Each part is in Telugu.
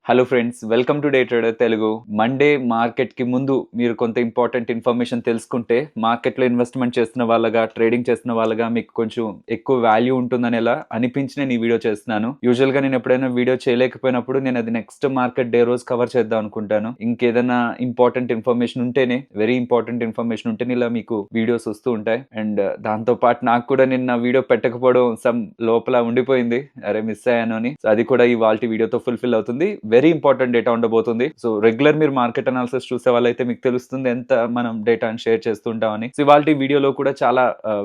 Hello friends, welcome to day trader Telugu. Monday market కి ముందు మీరు కొంత ఇంపార్టెంట్ ఇన్ఫర్మేషన్ తెలుసుకుంటే మార్కెట్ లో ఇన్వెస్ట్మెంట్ చేస్తున్న వాళ్ళగా, ట్రేడింగ్ చేస్తున్న వాళ్ళగా మీకు కొంచెం ఎక్కువ వాల్యూ ఉంటుందని ఎలా అనిపించి నేను ఈ వీడియో చేస్తున్నాను. యూజువల్ గా నేను ఎప్పుడైనా వీడియో చేయలేకపోయినప్పుడు నేను అది నెక్స్ట్ మార్కెట్ డే రోజు కవర్ చేద్దాం అనుకుంటాను. ఇంకేదైనా ఇంపార్టెంట్ ఇన్ఫర్మేషన్ ఉంటేనే, వెరీ ఇంపార్టెంట్ ఇన్ఫర్మేషన్ ఉంటేనే ఇలా మీకు వీడియోస్ వస్తూ ఉంటాయి. అండ్ దాంతో పాటు నాకు కూడా నిన్న వీడియో పెట్టకపోవడం సమ్ లోపల ఉండిపోయింది, అరే మిస్ అయ్యాను అని. అది కూడా ఈ వాల్టి వీడియోతో ఫుల్ఫిల్ అవుతుంది. వెరీ ఇంపార్టెంట్ డేటా ఉండబోతుంది. సో రెగ్యులర్ మీరు మార్కెట్ అనాలిసిస్ చూసే వాళ్ళైతే మీకు తెలుస్తుంది ఎంత మనం డేటాను షేర్ చేస్తుంటామని. సో ఇవాళ వీడియోలో కూడా చాలా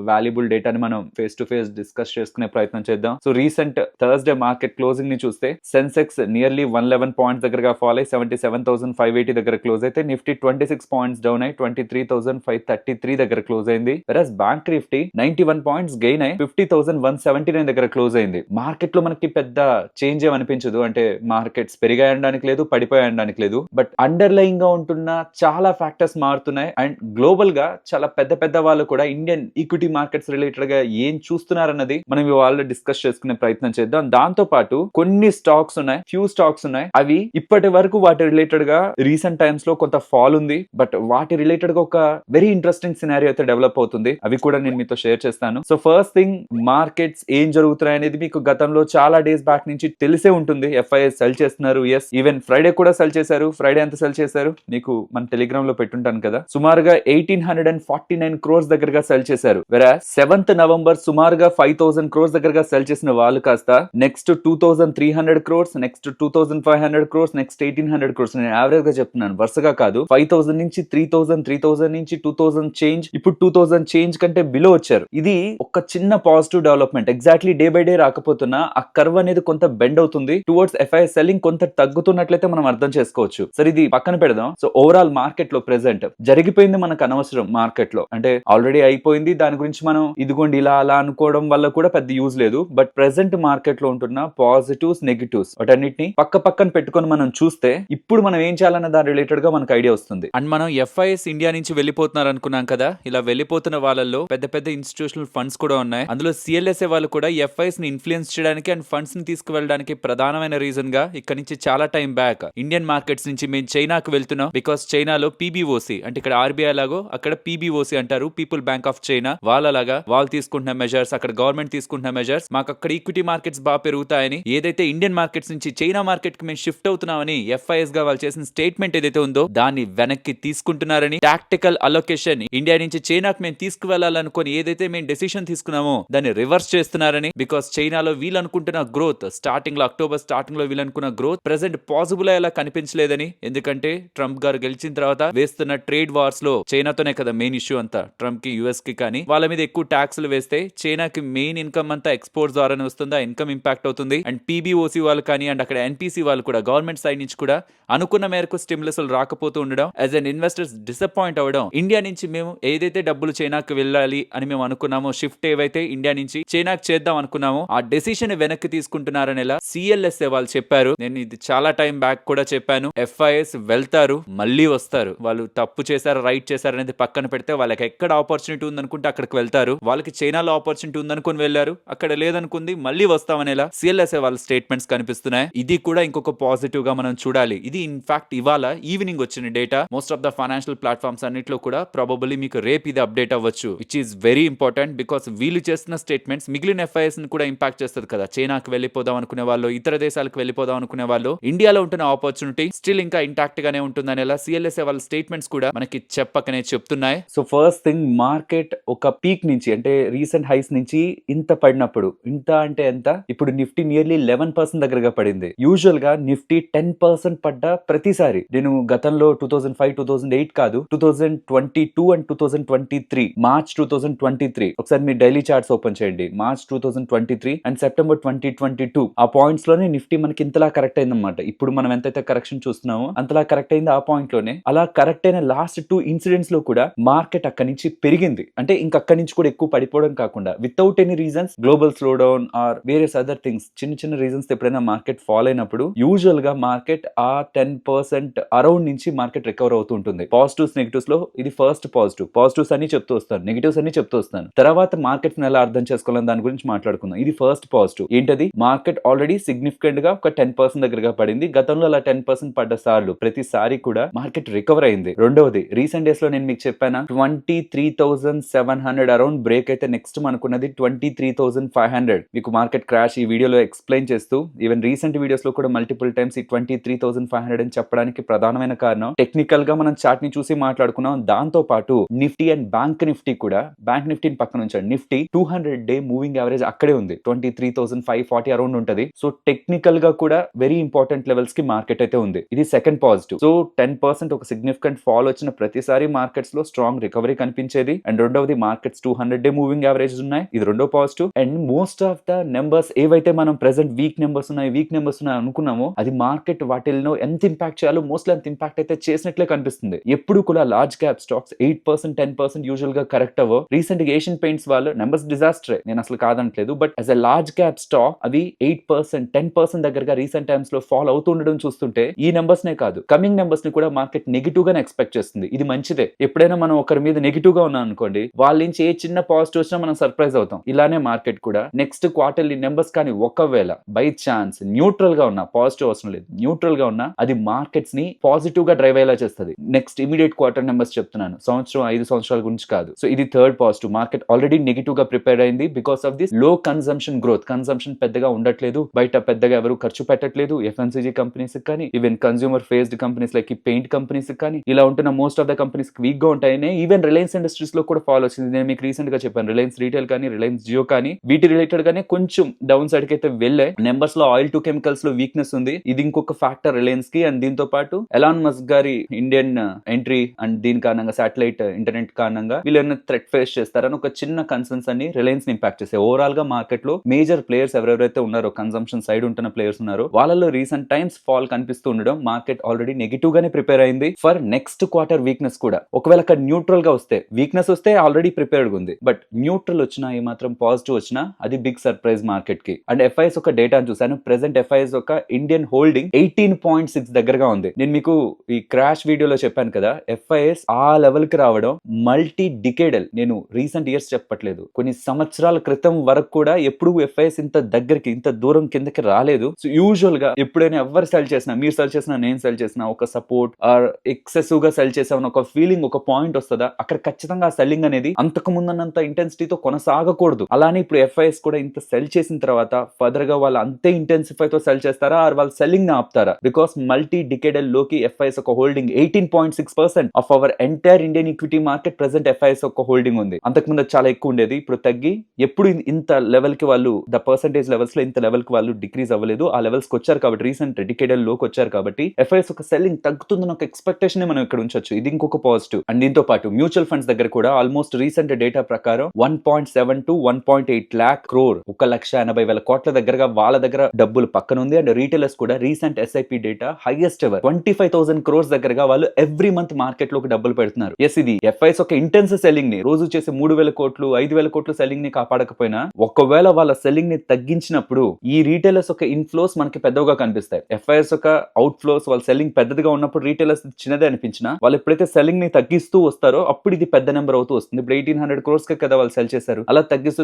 వాల్యుబుల్ డేటాని మనం ఫేస్ టు ఫేస్ డిస్కస్ చేసుకునే ప్రయత్నం చేద్దాం. So recent Thursday market closing ని చూస్తే సెన్సెక్స్ నియర్లీ 111 పాయింట్స్ దగ్గరగా ఫాల్ అయ్యి 77,580 దగ్గర క్లోజ్ అయితే, నిఫ్టీ 26 పాయింట్స్ డౌన్ అయ్యి 23,533 దగ్గర క్లోజ్ అయింది. వెరస్ బ్యాంక్ నిఫ్టీ 91 పాయింట్స్ గెయిన్ అయ్యి 50,179 దగ్గర క్లోజ్ అయింది. మార్కెట్ లో మనకి పెద్ద చేంజ్ ఏమనిపించదు, అంటే మార్కెట్స్ పెరిగాయడానికి లేదు, పడిపోయాయడానికి లేదు, బట్ అండర్లైన్ గా ఉంటున్న చాలా ఫ్యాక్టర్స్ మారుతున్నాయి. అండ్ గ్లోబల్ గా చాలా పెద్ద పెద్ద వాళ్ళు కూడా ఇండియన్ ఈక్విటీ మార్కెట్స్ రిలేటెడ్ గా ఏం చూస్తున్నారన్నది మనం ఇవాళ డిస్కస్ చేసుకునే ప్రయత్నం చేద్దాం. దాంతో పాటు కొన్ని స్టాక్స్ ఉన్నాయి, ఫ్యూ స్టాక్స్ ఉన్నాయి, అవి ఇప్పటి వరకు వాటి రిలేటెడ్ గా రీసెంట్ టైమ్స్ లో కొంత ఫాల్ ఉంది, బట్ వాటి రిలేటెడ్ గా ఒక వెరీ ఇంట్రెస్టింగ్ సినారియో అయితే డెవలప్ అవుతుంది. అవి కూడా నేను మీతో షేర్ చేస్తాను. సో ఫస్ట్ థింగ్, మార్కెట్స్ ఏం జరుగుతున్నాయి అనేది మీకు గతంలో చాలా డేస్ బ్యాక్ నుంచి తెలిసే ఉంటుంది. ఎఫ్ఐఎస్ సెల్ చేస్తున్నారు, ఎస్ ఈవెన్ ఫ్రైడే కూడా సెల్ చేశారు. ఫ్రైడే ఎంత సెల్ చేశారు మీకు మన టెలిగ్రామ్ లో పెట్టుంటాను కదా. సుమారుగా 1849 క్రోర్స్ దగ్గరగా సెల్ చేశారు. వేరే 7th నవంబర్ సుమారుగా 5000 క్రోర్స్ దగ్గరగా సెల్ చేసిన వాళ్ళు కాస్త next 2300 crores, next 2500 crores, next 1800 crores. నేను యావరేజ్ గా చెప్తున్నాను, వరుసగా కాదు. 5000 నుంచి 3000, 3000 నుంచి 2000 చేంజ్, ఇప్పుడు 2000 చేంజ్ కంటే బిలో వచ్చారు. ఇది ఒక చిన్న positive development. Exactly day by day రాకపోతున్నా ఆ కర్వ్ అనేది కొంత బెండ్ అవుతుంది టువర్డ్స్ ఎఫ్ఐఎస్ సెల్లింగ్ కొంత తగ్గుతున్నట్లయితే మనం అర్థం చేసుకోవచ్చు. సరే, ఇది పక్కన పెడదాం. సో ఓవరాల్ మార్కెట్ లో ప్రెసెంట్ జరిగిపోయింది మనకు అనవసరం. మార్కెట్ లో అంటే ఆల్రెడీ అయిపోయింది, దాని గురించి మనం ఇదిగోండి ఇలా అలా అనుకోవడం వల్ల కూడా పెద్ద యూజ్ లేదు. బట్ ప్రెసెంట్ మార్కెట్ లో ఉంటున్న పాజిటివ్స్, నెగిటివ్స్ వాటన్నిటిని పక్కన పెట్టుకొని మనం చూస్తే ఇప్పుడు మనం ఏం చేయాలన్న దాని రిలేటెడ్ గా మనకు ఐడియా వస్తుంది. అండ్ మనం ఎఫ్ఐఎస్ ఇండియా నుంచి వెళ్ళిపోతున్నారు అనుకున్నాం కదా. ఇలా వెళ్ళిపోతున్న వాళ్ళలో పెద్ద పెద్ద ఇన్స్టిట్యూషనల్ ఫండ్స్ కూడా ఉన్నాయి. అందులో సిఎల్ఎస్ఏ వాళ్ళు కూడా ఎఫ్ఐఎస్ ని ఇన్ఫ్లుయెన్స్ చేయడానికి అండ్ ఫండ్స్ ని తీసుకువెళ్ళడానికి ప్రధానమైన రీజన్ గా ఇక్కడ నుంచి చాలా టైం బ్యాక్ ఇండియన్ మార్కెట్స్ నుంచి మేము చైనాకు వెళ్తున్నాం. బికాస్ చైనాలో పీబీఓసి అంటే ఇక్కడ ఆర్బీఐ లాగో అక్కడ పీబీఓసి అంటారు, పీపుల్ బ్యాంక్ ఆఫ్ చైనా. వాళ్ళలాగా వాళ్ళు తీసుకుంటున్న మెజర్స్, అక్కడ గవర్నమెంట్ తీసుకుంటున్న మెజర్స్, మాకు అక్కడ ఈక్విటీ మార్కెట్స్ బాగా పెరుగుతాయని, ఏదైతే ఇండియన్ మార్కెట్స్ నుంచి చైనా మార్కెట్ కి మేము షిఫ్ట్ అవుతున్నామని ఎఫ్ఐఎస్ గా వాళ్ళు చేసిన స్టేట్మెంట్ ఏదైతే ఉందో దాన్ని వెనక్కి తీసుకుంటున్నారని, టాక్టికల్ అలొకేషన్ ఇండియా నుంచి చైనాకు మేము తీసుకువెళ్లాలనుకుని ఏదైతే మేము డెసిషన్ తీసుకున్నామో దాన్ని రివర్స్ చేస్తున్నారని. బికాస్ చైనాలో వీళ్ళు అనుకుంటున్న గ్రోత్ స్టార్టింగ్ లో, అక్టోబర్ స్టార్టింగ్ లో వీళ్ళు అనుకున్న గ్రోత్ ప్రెసెంట్ పాసిబుల్ అయ్యేలా కనిపించలేదని. ఎందుకంటే ట్రంప్ గారు గెలిచిన తర్వాత వేస్తున్న ట్రేడ్ వార్స్ లో చైనాతోనే కదా మెయిన్ ఇష్యూ అంతా, ట్రంప్ కి యుఎస్ కి. కానీ వాళ్ళ మీద ఎక్కువ ట్యాక్స్లు వేస్తే చైనాకి మెయిన్ ఇన్కమ్ అంతా ఎక్స్పోర్ట్స్ ద్వారానే వస్తుంది, ఇన్కమ్ ఇంపాక్ట్ అవుతుంది. అండ్ పీబీఓసి వాళ్ళు కానీ అండ్ అక్కడ ఎన్పిసి వాళ్ళు కూడా గవర్నమెంట్ సైడ్ నుంచి కూడా అనుకున్న మేరకు స్టిమ్యులస్ రాకపోతూ ఉండడం, యాజ్ అన్ ఇన్వెస్టర్స్ డిసప్పాయింట్ అవ్వడం. ఇండియా నుంచి మేము ఏదైతే డబ్బులు చైనాకి వెళ్ళాలి అని మేము అనుకున్నామో, షిఫ్ట్ ఏవైతే ఇండియా నుంచి చైనాకి చేద్దాం అనుకున్నామో ఆ డెసిషన్ వెనక్కి తీసుకుంటున్నారని సిఎల్ఎస్ఏ వాళ్ళు చెప్పారు. నేను ఇది చాలా టైం బ్యాక్ కూడా చెప్పాను. ఎఫ్ఐఎస్ వెళ్తారు, మళ్ళీ వస్తారు. వాళ్ళు తప్పు చేశారు, రైట్ చేశారు అనేది పక్కన పెడితే వాళ్ళకి ఎక్కడ ఆపర్చునిటీ ఉందనుకుంటే అక్కడికి వెళ్తారు. వాళ్ళకి చైనాలో ఆపర్చునిటీ ఉందనుకుని వెళ్ళారు, అక్కడ లేదనుకుంది మళ్ళీ వస్తామనేలా సిఎల్ఎస్ఏ వాళ్ళ స్టేట్మెంట్స్ కనిపిస్తున్నాయి. ఇది కూడా ఇంకొక పాజిటివ్ గా మనం చూడాలి. ఇది ఇన్ఫాక్ట్ ఇవాళ ఈవినింగ్ వచ్చిన data. Most of the financial platforms అన్నిట్లో కూడా ప్రాబబ్లీ మీకు రేపు ఇది అప్డేట్ అవ్వచ్చు, which is very important. Because వీళ్ళు చేస్తున్న స్టేట్మెంట్స్ మిగిలిన ఎఫ్ఐఎస్ ని కూడా ఇంపాక్ట్ చేస్తుంది కదా. చైనాకి వెళ్ళిపోదాం అనుకునే వాళ్ళు, ఇతర దేశాలకు వెళ్ళిపోదాం అనుకునే వాళ్ళు, ఇండియాలో ఉంటున్న ఆపర్చునిటీ స్టిల్ ఇంకా ఇంటాక్ట్ గానే ఉంటుందనేలా సిఎల్ఎస్ఏ వాళ్ళ స్టేట్మెంట్స్ కూడా మనకి చెప్పకనే చెప్తున్నాయి. సో ఫస్ట్ థింగ్, మార్కెట్ ఒక పీక్ నుంచి అంటే రీసెంట్ హైస్ నుంచి ఇంత పడినప్పుడు, ఇంత అంటే ఎంత, ఇప్పుడు నిఫ్టీ నియర్లీ 11% దగ్గరగా పడింది. యూజువల్ గా నిఫ్టీ 10% పడ్డ ప్రతిసారి, నేను గతంలో 2005, 2008 కాదు, 2022 అండ్ 2023, మార్చ్ 2023 ఒకసారి మీ డైలీ చార్ట్స్ ఓపెన్ చేయండి. మార్చ్ 2023 అండ్ సెప్టెంబర్ 2022 ఆ పాయింట్స్ లోనే నిఫ్టీ మనకి ఇంతలా కరెక్ట్ అయిందన్నమాట. ఇప్పుడు మనం ఎంతైతే కరెక్షన్ చూస్తున్నామో అంతలా కరెక్ట్ అయింది ఆ పాయింట్ లోనే. అలా కరెక్ట్ అయిన లాస్ట్ 2 ఇన్సిడెంట్స్ లో కూడా మార్కెట్ అక్కడి నుంచి పెరిగింది. అంటే ఇంకా అక్కడి నుంచి కూడా ఎక్కువ పడిపోవడం కాకుండా, without any reasons, global slow down are various other things, చిన్న చిన్న రీజన్స్ ఎప్పుడైనా మార్కెట్ ఫాల్ అయినప్పుడు యూజువల్ గా మార్కెట్ ఆ 10% అరౌండ్ నుంచి మార్కెట్ రికవర్ అవుతూ ఉంటుంది. పాజిటివ్స్, నెగిటివ్స్ లో ఇది ఫస్ట్ పాజిటివ్. పాజిటివ్స్ అన్ని చెప్తూ వస్తాను, నెగిటివ్స్ అన్ని చెప్తూ వస్తాను. తర్వాత మార్కెట్ ఎలా అర్థం చేసుకోవాలని దాని గురించి మాట్లాడుకుందాం. ఇది ఫస్ట్ పాజిటివ్. ఏంటది? మార్కెట్ ఆల్రెడీ సిగ్నిఫికెంట్ గా ఒక 10% దగ్గరగా గా పడింది. గతంలో అలా 10% పడ్డ సార్లు ప్రతిసారి కూడా మార్కెట్ రికవర్ అయింది. రెండవది రీసెంట్ డేస్ లో నేను మీకు చెప్పాను 23,700 అరౌండ్ బ్రేక్ అయితే నెక్స్ట్ మనకున్నది 23,500. మీకు మార్కెట్ క్రాష్ ఈ వీడియోలో ఎక్స్ప్లెయిన్ చేస్తూ ఈవెన్ రీసెంట్ వీడియోస్ లో కూడా మల్టిపుల్ టైమ్స్ ఈ 23,500 అని చెప్పడానికి ప్రధానమైన కారణం టెక్నికల్ గా మనం చార్ట్ ని చూసి మాట్లాడుకున్నాం. దాంతో పాటు నిఫ్టీ అండ్ బ్యాంక్ నిఫ్టీ కూడా, బ్యాంక్ నిఫ్టీని పక్కన ఉంచండి, నిఫ్టీ 200 డే మూవింగ్ యావరేజ్ అక్కడే ఉంది, 23,540 అరౌండ్ ఉంటది. సో టెక్నికల్ గా కూడా వెరీ ఇంపార్టెంట్ లెవెల్స్ కి మార్కెట్ అయితే ఉంది. ఇది సెకండ్ పాజిటివ్. సో 10% ఒక సిగ్నిఫికెంట్ ఫాల్ వచ్చిన ప్రతిసారి మార్కెట్స్ లో స్ట్రాంగ్ రికవరీ కనిపించేది. అండ్ రెండవది మార్కెట్స్ 200 డే మూవింగ్ యావరేజ్ ఉన్నాయి, ఇది రెండో positive. And most of the numbers ఏవైతే మనం ప్రెసెంట్ వీక్ నెంబర్స్ ఉన్నాయి అనుకున్నామో అది మార్కెట్ వాటిల్లో ఎంత ఇంపాక్ట్ చేయాలో మోస్ట్లీ అంత ఇంపాక్ట్ అయితే చేసినట్లే కనిపిస్తుంది. ఎప్పుడు కూడా లార్జ్ క్యాప్ స్టాక్స్ 8% 10% యూజువల్ గా కరెక్ట్ అవ్వ. రీసెంట్ గా ఏషియన్ పెయింట్స్ వాళ్ళు నెంబర్స్ డిజాస్టరే, నేను అసలు కాదనట్లేదు. But as a large cap stock అవి 8% 10% దగ్గరగా రీసెంట్ టైమ్స్ లో ఫాల్ అవుతుండడం చూస్తుంటే ఈ నెంబర్స్ నే కాదు కమింగ్ నెంబర్స్ ని కూడా మార్కెట్ నెగిటివ్ గానే ఎక్స్పెక్ట్ చేస్తుంది. ఇది మంచిదే. ఎప్పుడైనా మనం ఒకరి మీద నెగిటివ్ గా ఉన్నాం అనుకోండి, వాళ్ళ నుంచి ఏ చిన్న పాజిటివ్ వచ్చినా మనం సర్ప్రైజ్ అవుతాం. ఇలానే మార్కెట్ కూడా నెక్స్ట్ క్వార్టర్లీ నెంబర్స్ కానీ ఒకవేళ బై ఛాన్స్ న్యూట్రల్ గా ఉన్నా, పాజిటివ్ అవసరం లేదు, న్యూట్రల్ గా ఉన్నా అది మార్కెట్స్ ని పాజిటివ్ గా డ్రైవ్ అయ్యేలా చేస్తుంది. నెక్స్ట్ ఇమీడియట్ క్వార్టర్ నెంబర్స్ చెప్తున్నాను, సంవత్సరం 5 సంవత్సరాల గురించి కాదు. సో ఇది third positive. Market already negative గా ప్రిపేర్ అయింది బికాస్ ఆఫ్ దిస్ లో కన్సంప్షన్ గ్రోత్. కన్సంప్షన్ పెద్దగా ఉండట్లేదు, బయట పెద్దగా ఎవరు ఖర్చు పెట్టట్లేదు. ఎఫ్ఎంసీజీ కంపెనీస్ కానీ, even consumer faced companies like paint companies కానీ, ఇలా ఉంటున్న most of the companies week గా ఉంటాయని ఈవెన్ రిలయన్స్ ఇండస్ట్రీస్ లో కూడా ఫాలో వచ్చింది. నేను మీకు రీసెంట్ గా చెప్పాను, రిలయన్స్ రీటైల్ కానీ, రిలయన్స్ జియో కానీ, వీటి రిలేటెడ్ గానే కొంచెం డౌన్ సైడ్ కి అయితే వెళ్ళే. నెంబర్స్ లో ఆయిల్ టు కెమికల్స్ లో వీక్నెస్ ఉంది, ఇది ఇంకొక ఫ్యాక్టర్ రిలయన్స్ కి. అండ్ దీంతో పాటు ఎలాన్ మస్క్ గారి ఇండియన్ ఎంట్రీ అండ్ దీని కారణంగా శాటిలైట్ ఇంటర్నెట్ కారణంగా వీళ్ళు థ్రెట్ ఫేస్ చేస్తారని ఒక చిన్న కన్సర్న్స్ అన్ని రిలయన్స్ ని ఇంపాక్ట్ చేస్తాయి. ఓవరాల్ గా మార్కెట్ లో మేజర్ ప్లేయర్స్ ఎవరెవరైతే ఉన్నారో, కన్సంప్షన్ సైడ్ ఉంటున్న ప్లేయర్స్ ఉన్నారో, వాళ్ళలో రీసెంట్ టైమ్స్ ఫాల్ కనిపిస్తూ ఉండడం మార్కెట్ ఆల్రెడీ నెగిటివ్ గానే ప్రిపేర్ అయింది ఫర్ నెక్స్ట్ క్వార్టర్ వీక్నెస్ కూడా. ఒకవేళ అక్కడ న్యూట్రల్ గా వస్తే, వీక్నెస్ వస్తే ఆల్రెడీ ప్రిపేర్డ్ ఉంది, బట్ న్యూట్రల్ వచ్చినా ఏ మాత్రం పాజిటివ్ వచ్చినా అది బిగ్ సర్ప్రైజ్ మార్కెట్ కి. అండ్ ఎఫ్ఐఎస్ ఒక డేటా చూసాను, ప్రెసెంట్ ఎఫ్ఐఎస్ ఒక ఇండియన్ హోల్డింగ్ 18.6 దగ్గరగా ఉంది. నేను మీకు ఈ క్రాష్ వీడియోలో చెప్పాను కదా, ఎఫ్ఐఎస్ ఆ లెవెల్ కి రావడం మల్టీ డికేడల్, నేను రీసెంట్ ఇయర్స్ చెప్పట్లేదు, కొన్ని సంవత్సరాల క్రితం వరకు కూడా ఎప్పుడు ఎఫ్ఐఎస్ ఇంత దగ్గరికి, ఇంత దూరం కిందకి రాలేదు. సో యూజువల్ గా ఎప్పుడైనా ఎవరు సెల్ చేసినా, మీరు సెల్ చేసినా, నేను సెల్ చేసినా, ఒక సపోర్ట్ ఆర్ ఎక్సెసివ్ గా సెల్ చేసామని ఒక ఫీలింగ్, ఒక పాయింట్ వస్తుందా, అక్కడ ఖచ్చితంగా ఆ సెల్లింగ్ అనేది అంతకు ముందున్నంత ఇంటెన్సిటీతో కొనసాగకూడదు. అలానే ఇప్పుడు ఎఫ్ఐఎస్ కూడా ఇంత సెల్ చేసిన తర్వాత ఫర్దర్ గా వాళ్ళు అంతే ఇంటెన్సిఫై తో సెల్ చేస్తారా, ఆర్ వాళ్ళు సెల్లింగ్ ని ఆపుతారా? బికాస్ మల్టీ డికేడల్ లోకి ఎఫ్ఐఎస్ ఒక holding 18.6% of our entire Indian equity market present FIs ఒక హోల్డింగ్ ఉంది. అంతకుముందు చాలా ఎక్కువ ఉండేది, ఇప్పుడు తగ్గి ఎప్పుడు ఇంత లెవెల్ కి వాళ్ళు ద పర్సెంటేజ్ లెవెల్స్ లో ఇంత లెవెల్ కి వాళ్ళు డిక్రీజ్ అవ్వలేదు. ఆ లెవెల్స్ కి వచ్చారు కాబట్టి, రీసెంట్ డికేడల్ లోకి వచ్చారు కాబట్టి ఎఫ్ఐఎస్ ఒక సెల్లింగ్ తగ్గుతుందని ఒక ఎక్స్పెక్టేషన్ మనం ఇక్కడ ఉంచొచ్చు. ఇది ఇంకొక పాజిటివ్. అండ్ దీంతో పాటు మ్యూచువల్ ఫండ్స్ దగ్గర కూడా ఆల్మోస్ట్ రీసెంట్ డేటా ప్రకారం 1.7 to 1.8 lakh crore, 1,80,000 కోట్ల దగ్గరగా వాళ్ళ దగ్గర డబ్బులు పక్కన ఉంది. అండ్ రీటైలర్స్ కూడా recent SIP data highest ever 25,000 crores దగ్గరగా వాళ్ళు ఎవ్రీ మంత్ మార్కెట్ లోకి డబ్బులు పెడుతున్నారు. ఎస్, ఇది ఎఫ్ఐఎస్ ఒక ఇంటెన్స్ సెల్లింగ్ ని, రోజు చేసే 3,000 కోట్లు 5,000 కోట్లు సెల్లింగ్ ని కాపాడకపోయినా, ఒకవేళ వాళ్ళ సెల్లింగ్ ని తగ్గించినప్పుడు ఈ రీటైలర్స్ ఒక ఇన్ఫ్లోస్ మనకి పెద్దగా కనిపిస్తాయి. ఎఫ్ఐఎస్ ఒక అవుట్ ఫ్లోస్, వాళ్ళ సెల్లింగ్ పెద్దదిగా ఉన్నప్పుడు రీటైలర్స్ చిన్నదే అనిపించినా, వాళ్ళు ఎప్పుడైతే సెల్లింగ్ ని తగ్గిస్తూ వస్తారో అప్పుడు ఇది పెద్ద నెంబర్ అవుతూ వస్తుంది. ఇప్పుడు 1,800 crores కదా వాళ్ళు సెల్ చేశారు, అలా తగ్గిస్తూ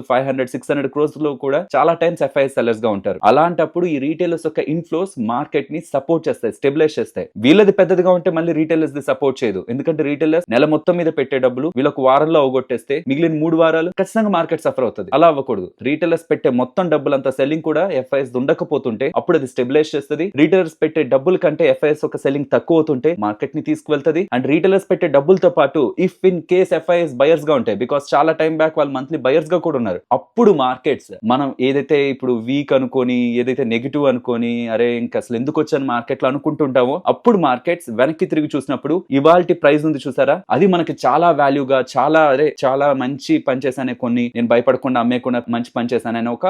500 600 crores లో కూడా చాలా టైమ్స్ ఎఫ్ఐఎస్ సెల్లర్స్ గా ఉంటారు. అలాంటప్పుడు ఈ రీటైలర్స్ యొక్క ఇన్ఫ్లోస్ మార్కెట్ ని సపోర్ట్ చేస్తాయి, స్టెబిలైజ్ చేస్తాయి. వీళ్ళది పెద్దదిగా ఉంటే మళ్ళీ రీటైలర్స్ ది సపోర్ట్ చేయదు, ఎందుకంటే రీటైలర్స్ నెల మొత్తం మీద పెట్టే డబ్బులు వీళ్ళకు వారంలో అవగొట్టేస్తే మిగిలిన 3 వారాలు ఖచ్చితంగా మార్కెట్ సఫర్ అవుతుంది. అలా అవ్వకూడదు. రీటైలర్స్ పెట్టే మొత్తం డబ్బులు అంతా సెల్లింగ్ కూడా ఎఫ్ఐఎస్ ఉండకపోతుంటే అప్పుడు అది స్టెబిలైజ్ చేస్తుంది. రీటైలర్స్ పెట్టే డబ్బుల కంటే ఎఫ్ఐఎస్ ఒక సెల్లింగ్ తక్కువ అవుతుంటే మార్కెట్ ని తీసుకువెళ్తుంది. అండ్ రీటైలర్స్ పెట్టే డబ్బులతో పాటు if in case FIs buyers గా ఉంటాయి, బికాస్ చాలా టైం బ్యాక్ వాళ్ళు మంత్లీ బయర్స్ గా కూడా ఉన్నారు, అప్పుడు మార్కెట్స్ మనం ఏదైతే ఇప్పుడు వీక్ అనుకోని, ఏదైతే నెగిటివ్ అనుకోని, అరే ఇంకా అసలు ఎందుకు వచ్చాను మార్కెట్ లో అనుకుంటుంటామో, అప్పుడు మార్కెట్స్ వెనక్కి తిరిగి చూసినప్పుడు ఇవాల్టి ప్రైస్ ఉంది చూసారా, అది మనకి చాలా వాల్యూగా, చాలా మంచి పని చేశానే, కొన్ని నేను భయపడకుండా అమ్మేయకుండా మంచి పని చేశానని ఒక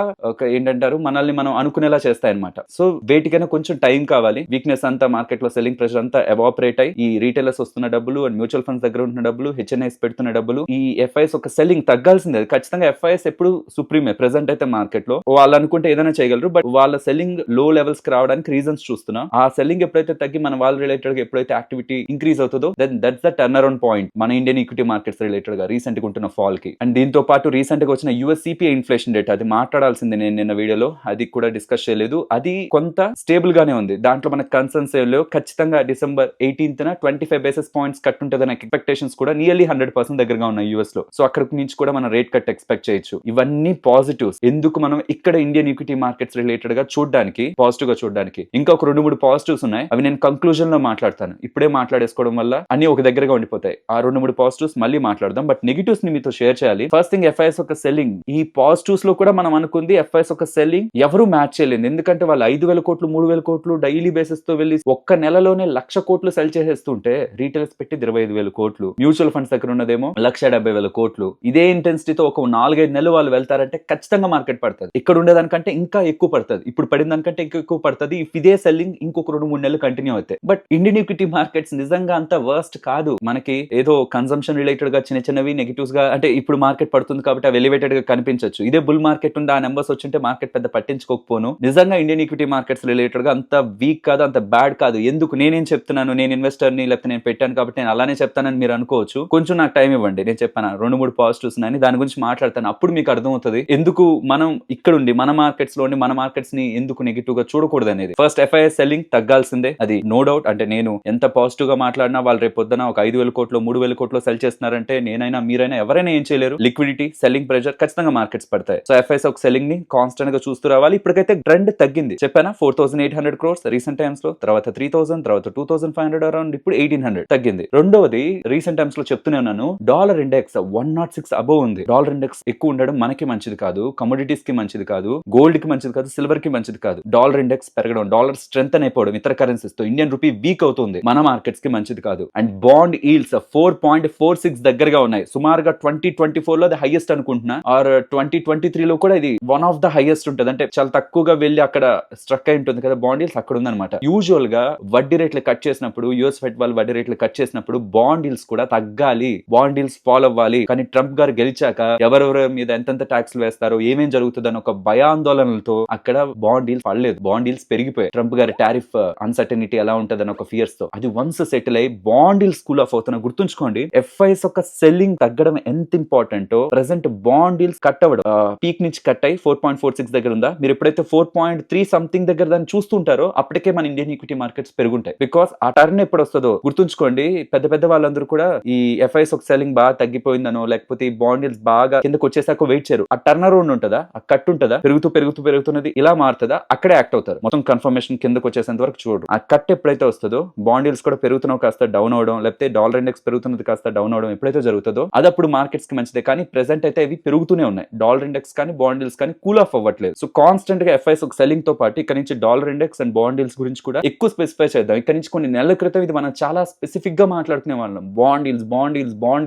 ఏంటంటారు మనల్ని మనం అనుకునేలా చేస్తాయి అనమాట. సో వేటికైనా కొంచెం టైం కావాలి. వీక్నెస్ అంతా మార్కెట్ లో సెల్లింగ్ ప్రెషర్ అంతా ఎవాపరేట్ అయ్యి ఈ రీటైలర్స్ వస్తున్న డబ్బులు అండ్ మ్యూచువల్ ఫండ్స్ దగ్గర ఉంటున్న డబ్బులు, హెచ్ఎన్ఐస్ పెడుతున్న డబ్బులు, ఈ ఎఫ్ఐఎస్ ఒక సెల్లింగ్ తగ్గాల్సిందే. ఖచ్చితంగా ఎఫ్ఐఎస్ ఎప్పుడు సుప్రీమే ప్రెసెంట్ అయితే మార్కెట్ లో. వాళ్ళు అనుకుంటే ఏదైనా చేయగలరు, బట్ వాళ్ళ సెల్లింగ్ లో లెవెల్స్ కి రావడానికి రీజన్స్ చూస్తున్నాం. ఆ సెల్లింగ్ ఎప్పుడైతే తగ్గి మన వాళ్ళ రిలేటెడ్ గా ఎప్పుడైతే యాక్టివిటీ ఇంక్రీజ్ అవుతుందో then that's the turn around point మన ఇండియన్ ఈక్విటీ మార్కెట్స్ రిలేటెడ్ గా రీసెంట్ గా ఉంటున్న ఫాల్ కి. అండ్ దీంతో పాటు రీసెంట్ గా వచ్చిన యూఎస్ సిపిఐ ఇన్ఫ్లేషన్ డేటా, అది మాట్లాడాల్సింది నేను నిన్న వీడియోలో, అది కూడా డిస్కస్ చేయలేదు. అది కొంత కొంత స్టేబుల్ గానే ఉంది. దాంట్లో మనకు కన్సర్న్స్ ఏం లేవు. ఖచ్చితంగా December 18th 25 basis points cut ఉంటుందనే ఎక్స్పెక్టేషన్స్ కూడా నియర్లీ 100% దగ్గరగా ఉన్నాయి యూఎస్ లో. సో అక్కడ నుంచి కూడా మనం రేట్ కట్ ఎక్స్పెక్ట్ చేయొచ్చు. ఇవన్నీ పాజిటివ్స్. ఎందుకు మనం ఇక్కడ ఇండియన్ ఈక్విటీ మార్కెట్స్ రిలేటెడ్ గా చూడడానికి, పాజిటివ్ గా చూడడానికి ఇంకా ఒక 2-3 పాజిటివ్స్ ఉన్నాయి. అవి నేను కంక్లూజన్ లో మాట్లాడతాను. ఇప్పుడే మాట్లాడేసుకోవడం వల్ల అన్ని ఒక దగ్గరగా ఉండిపోతాయి. ఆ 2-3 పాజిటివ్స్ మళ్ళీ మాట్లాడదాం. బట్ నెగిటివ్స్ ని మీతో షేర్ చేయాలి. ఫస్ట్ థింగ్ ఎఫ్ఐఎస్ ఒక సెల్లింగ్. ఈ పాజిటివ్స్ లో కూడా మనం అనుకుంది ఎఫ్ఐఎస్ ఒక సెల్లింగ్ ఎవరు మ్యాచ్ చేయలేదు. ఎందుకంటే వాళ్ళు 5,000 కోట్లు 3,000 కోట్లు డైలీ బేసిస్ తో వెళ్ళి ఒక్క నెలలోనే 1,00,000 కోట్లు సెల్ చేసేస్తుంటే రీటైల్స్ పెట్టి 25,000 కోట్లు, మ్యూచువల్ ఫండ్స్ దగ్గర ఉన్నదేమో 1,70,000 కోట్లు. ఇదే ఇంటెన్సిటీతో ఒక 4-5 నెలలు వాళ్ళు వెళ్తారంటే ఖచ్చితంగా మార్కెట్ పడుతుంది. ఇక్కడ ఉండేదానికంటే ఇంకా ఎక్కువ పడుతుంది. ఇప్పుడు పడిన దానికంటే ఇంకా ఎక్కువ పడుతుంది. ఇదే సెల్లింగ్ ఇంకొక 2-3 నెలలు కంటిన్యూ అవుతాయి. బట్ ఇండియన్ ఈక్విటీ మార్కెట్స్ నిజంగా అంత వర్స్ట్ కాదు. మనకి ఏదో కన్సంప్షన్ రిలేటెడ్ గా చిన్న చిన్నవి నెగిటివ్స్ గా, అంటే ఇప్పుడు మార్కెట్ పడుతుంది కాబట్టి అవి ఎలివేటెడ్ గా కనిపించవచ్చు. ఇదే బుల్ మార్కెట్ ఉంది, ఆ నెంబర్స్ వచ్చింటే మార్కెట్ పెద్ద పట్టించుకోకపోను. నిజంగా ఇండియన్ ఈక్విటీ మార్కెట్స్ రిలేటెడ్ గా అంత వీక్ కాదు, అంత బ్యాడ్ కాదు. ఎందుకు నేనేం చెప్తున్నాను, నేను ఇన్వెస్టర్ ని లేకపోతే నేను పెట్టాను కాబట్టి నేను అలానే చెప్తానని మీరు అనుకోవచ్చు. కొంచెం నాకు టైం ఇవ్వండి. నేను చెప్పాను 2-3 పాజిటివ్స్ ఉన్నాయని, దాని గురించి మాట్లాడతాను. అప్పుడు మీకు అర్థమవుతుంది ఎందుకు మనం ఇక్కడ ఉండి మన మార్కెట్స్ లో మన మార్కెట్స్ ని ఎందుకు నెగిటివ్ గా చూడకూడదు అనేది. ఫస్ట్ ఎఫ్ఐఎస్ సెల్లింగ్ తగ్గాల్సిందే, అది నో డౌట్. అంటే నేను ఎంత పాజిటివ్ గా మాట్లాడినా వాళ్ళు రేపు పొద్దున ఒక 5,000 కోట్లు 3,000 కోట్లు సెల్ చేస్తున్నారంటే నేనైనా మీరైనా ఎవరైనా ఏం చేయలేరు. లిక్విడిటీ, సెల్లింగ్ ప్రెషర్ ఖచ్చితంగా మార్కెట్స్ పడతాయి. సో ఎఫ్ఐఎస్ ఒక సెల్లింగ్ ని కాన్స్టెంట్ గా చూస్తూ రావాలి. ఇప్పటికైతే ట్రెండ్ తగ్గింది. చెప్పానా 4,800 crores రీసెంట్ టైమ్స్ లో, తర్వాత 3,000, తర్వాత 2,500 అరౌండ్, ఇప్పుడు 1,800 తగ్గింది. రెండోది రీసెంట్ టైమ్స్ లో చెప్తూనే ఉన్నాను, డాలర్ ఇండెక్స్ 106 అబోవ్ ఉంది. డాలర్ ఇండెక్స్ ఎక్కువ ఉండడం మనకి మంచిది కాదు, కమోడిటీస్ కి మంచిది కాదు, గోల్డ్ కి మంచిది కాదు, సిల్వర్ కి మంచిది కాదు. డాలర్ ఇండెక్స్ పెరగడం, డాలర్ స్ట్రెంత్ అయిపోవడం ఇతర కరెన్సీస్ తో ఇండియన్ రూపీ వీక్ అవుతుంది, మన మార్కెట్స్ కి మంచిది కాదు. అండ్ బాండ్ ఈల్డ్స్ 4.46 దగ్గరగా ఉన్నాయి. సుమారుగా 2024 లో అది హైయెస్ట్ అనుకుంటున్నా, ఆర్ 2023 లో కూడా ఇది వన్ ఆఫ్ ద హైయెస్ట్ ఉంటుంది. అంటే చాలా తక్కువగా వెళ్ళి అక్కడ స్ట్రక్ అయి ఉంటుంది కదా బాండ్ ఈల్డ్స్, అక్కడ ఉందన్నమాట. యూజువల్ గా వడ్డీ రేట్లు కట్ చేసినప్పుడు, యూఎస్ ఫెడ్ వాళ్ళు వడ్డీ రేట్లు కట్ చేసినప్పుడు బాండ్ ఈల్డ్స్ కూడా తగ్గాలి, బాండ్ ఈల్డ్స్ ఫాలో అవ్వాలి. కానీ ట్రంప్ గారు గెలిచాక ఎవరెవరి మీద ఎంతెంత ట్యాక్స్లు వేస్తారో, ఏమేం జరుగుతుందని ఒక భయాందోళనలతో అక్కడ బాండ్ ఈల్డ్స్ పడలేదు, బాండ్ ఈల్డ్స్ పెరిగిపోయాయి. ట్రంప్ గారి టారిఫ్ అన్సర్టనిటీ ఎలా ఉంటుందని ఒక ఫియర్స్ తో అది వన్స్ సెటిల్ అయ్యి బాండ్ ఈల్డ్స్ కూల్ ఆఫ్ అవుతున్నా. గుర్తుంచుకోండి, ఎఫ్ఐఎస్ ఒక సెల్లింగ్ తగ్గడం ఎంత ఇంపార్టెంటో, ప్రెసెంట్ బాండ్ ఈల్డ్స్ కట్ అవ్వడం పీక్ నుంచి కట్ అయ్యి 4.46 దగ్గర ఉందా, మీరు ఎప్పుడైతే 4.3 సంథింగ్ దగ్గర దాన్ని చూస్తుంటారో అప్పటికే మన ఇండియన్ ఈక్విటీ మార్కెట్స్ పెరుగుంటాయి. బికాస్ ఆ టర్న్ ఎప్పుడు వస్తుందో గుర్తుంచుకోండి. పెద్ద పెద్ద వాళ్ళందరూ కూడా ఈ ఎఫ్ఐఎస్ ఒక సెల్లింగ్ బాగా తగ్గిపోయిందనో లేకపోతే ఈ బాండ్ ఈల్డ్స్ బాగా కిందకి వచ్చేసాక వెయిట్ చేయరు. ఆ టర్న్ అరౌండ్ ఉంటుందా, ఆ కట్ ఉంటుందా, పెరుగుతున్నది ఇలా మారుతుందా, అక్కడే యాక్ట్ అవుతారు. మొత్తం కన్ఫర్మేషన్ కిందకి వచ్చేసేంత వరకు చూడరు. ఆ కట్ ఎప్పుడైతే వస్తుందో, బాండ్ ఈల్డ్స్ కూడా పెరుగుతున్నావు కాస్త డౌన్ అవడం, లేకపోతే డాలర్ ఇండెక్స్ పెరుగుతున్నది కాస్త డౌన్ అవడం ఎప్పుడైతే జరుగుతుందో అది అప్పుడు మార్కెట్స్ కి మంచిదే. కానీ ప్రెసెంట్ అయితే ఇవి పెరుగుతూనే ఉన్నాయి. డాలర్ ఇండెక్స్ కానీ బాండ్ ఈల్డ్స్ కానీ కూల్ ఆఫ్ అవ్వట్లేదు. సో కాన్స్టెంట్ గా ఎఫ్ఐఎస్ ఒక సెల్లింగ్ తో పాటు ఇక్కడ నుంచి dollar index and bond yields గురించి కూడా ఎక్కువ స్పెసిఫై చేద్దాం. ఇక్కడ నుంచి కొన్ని నెలల క్రితం ఇది మనం చాలా స్పెసిఫిక్ గా మాట్లాడుకునే వాళ్ళం, బాండ్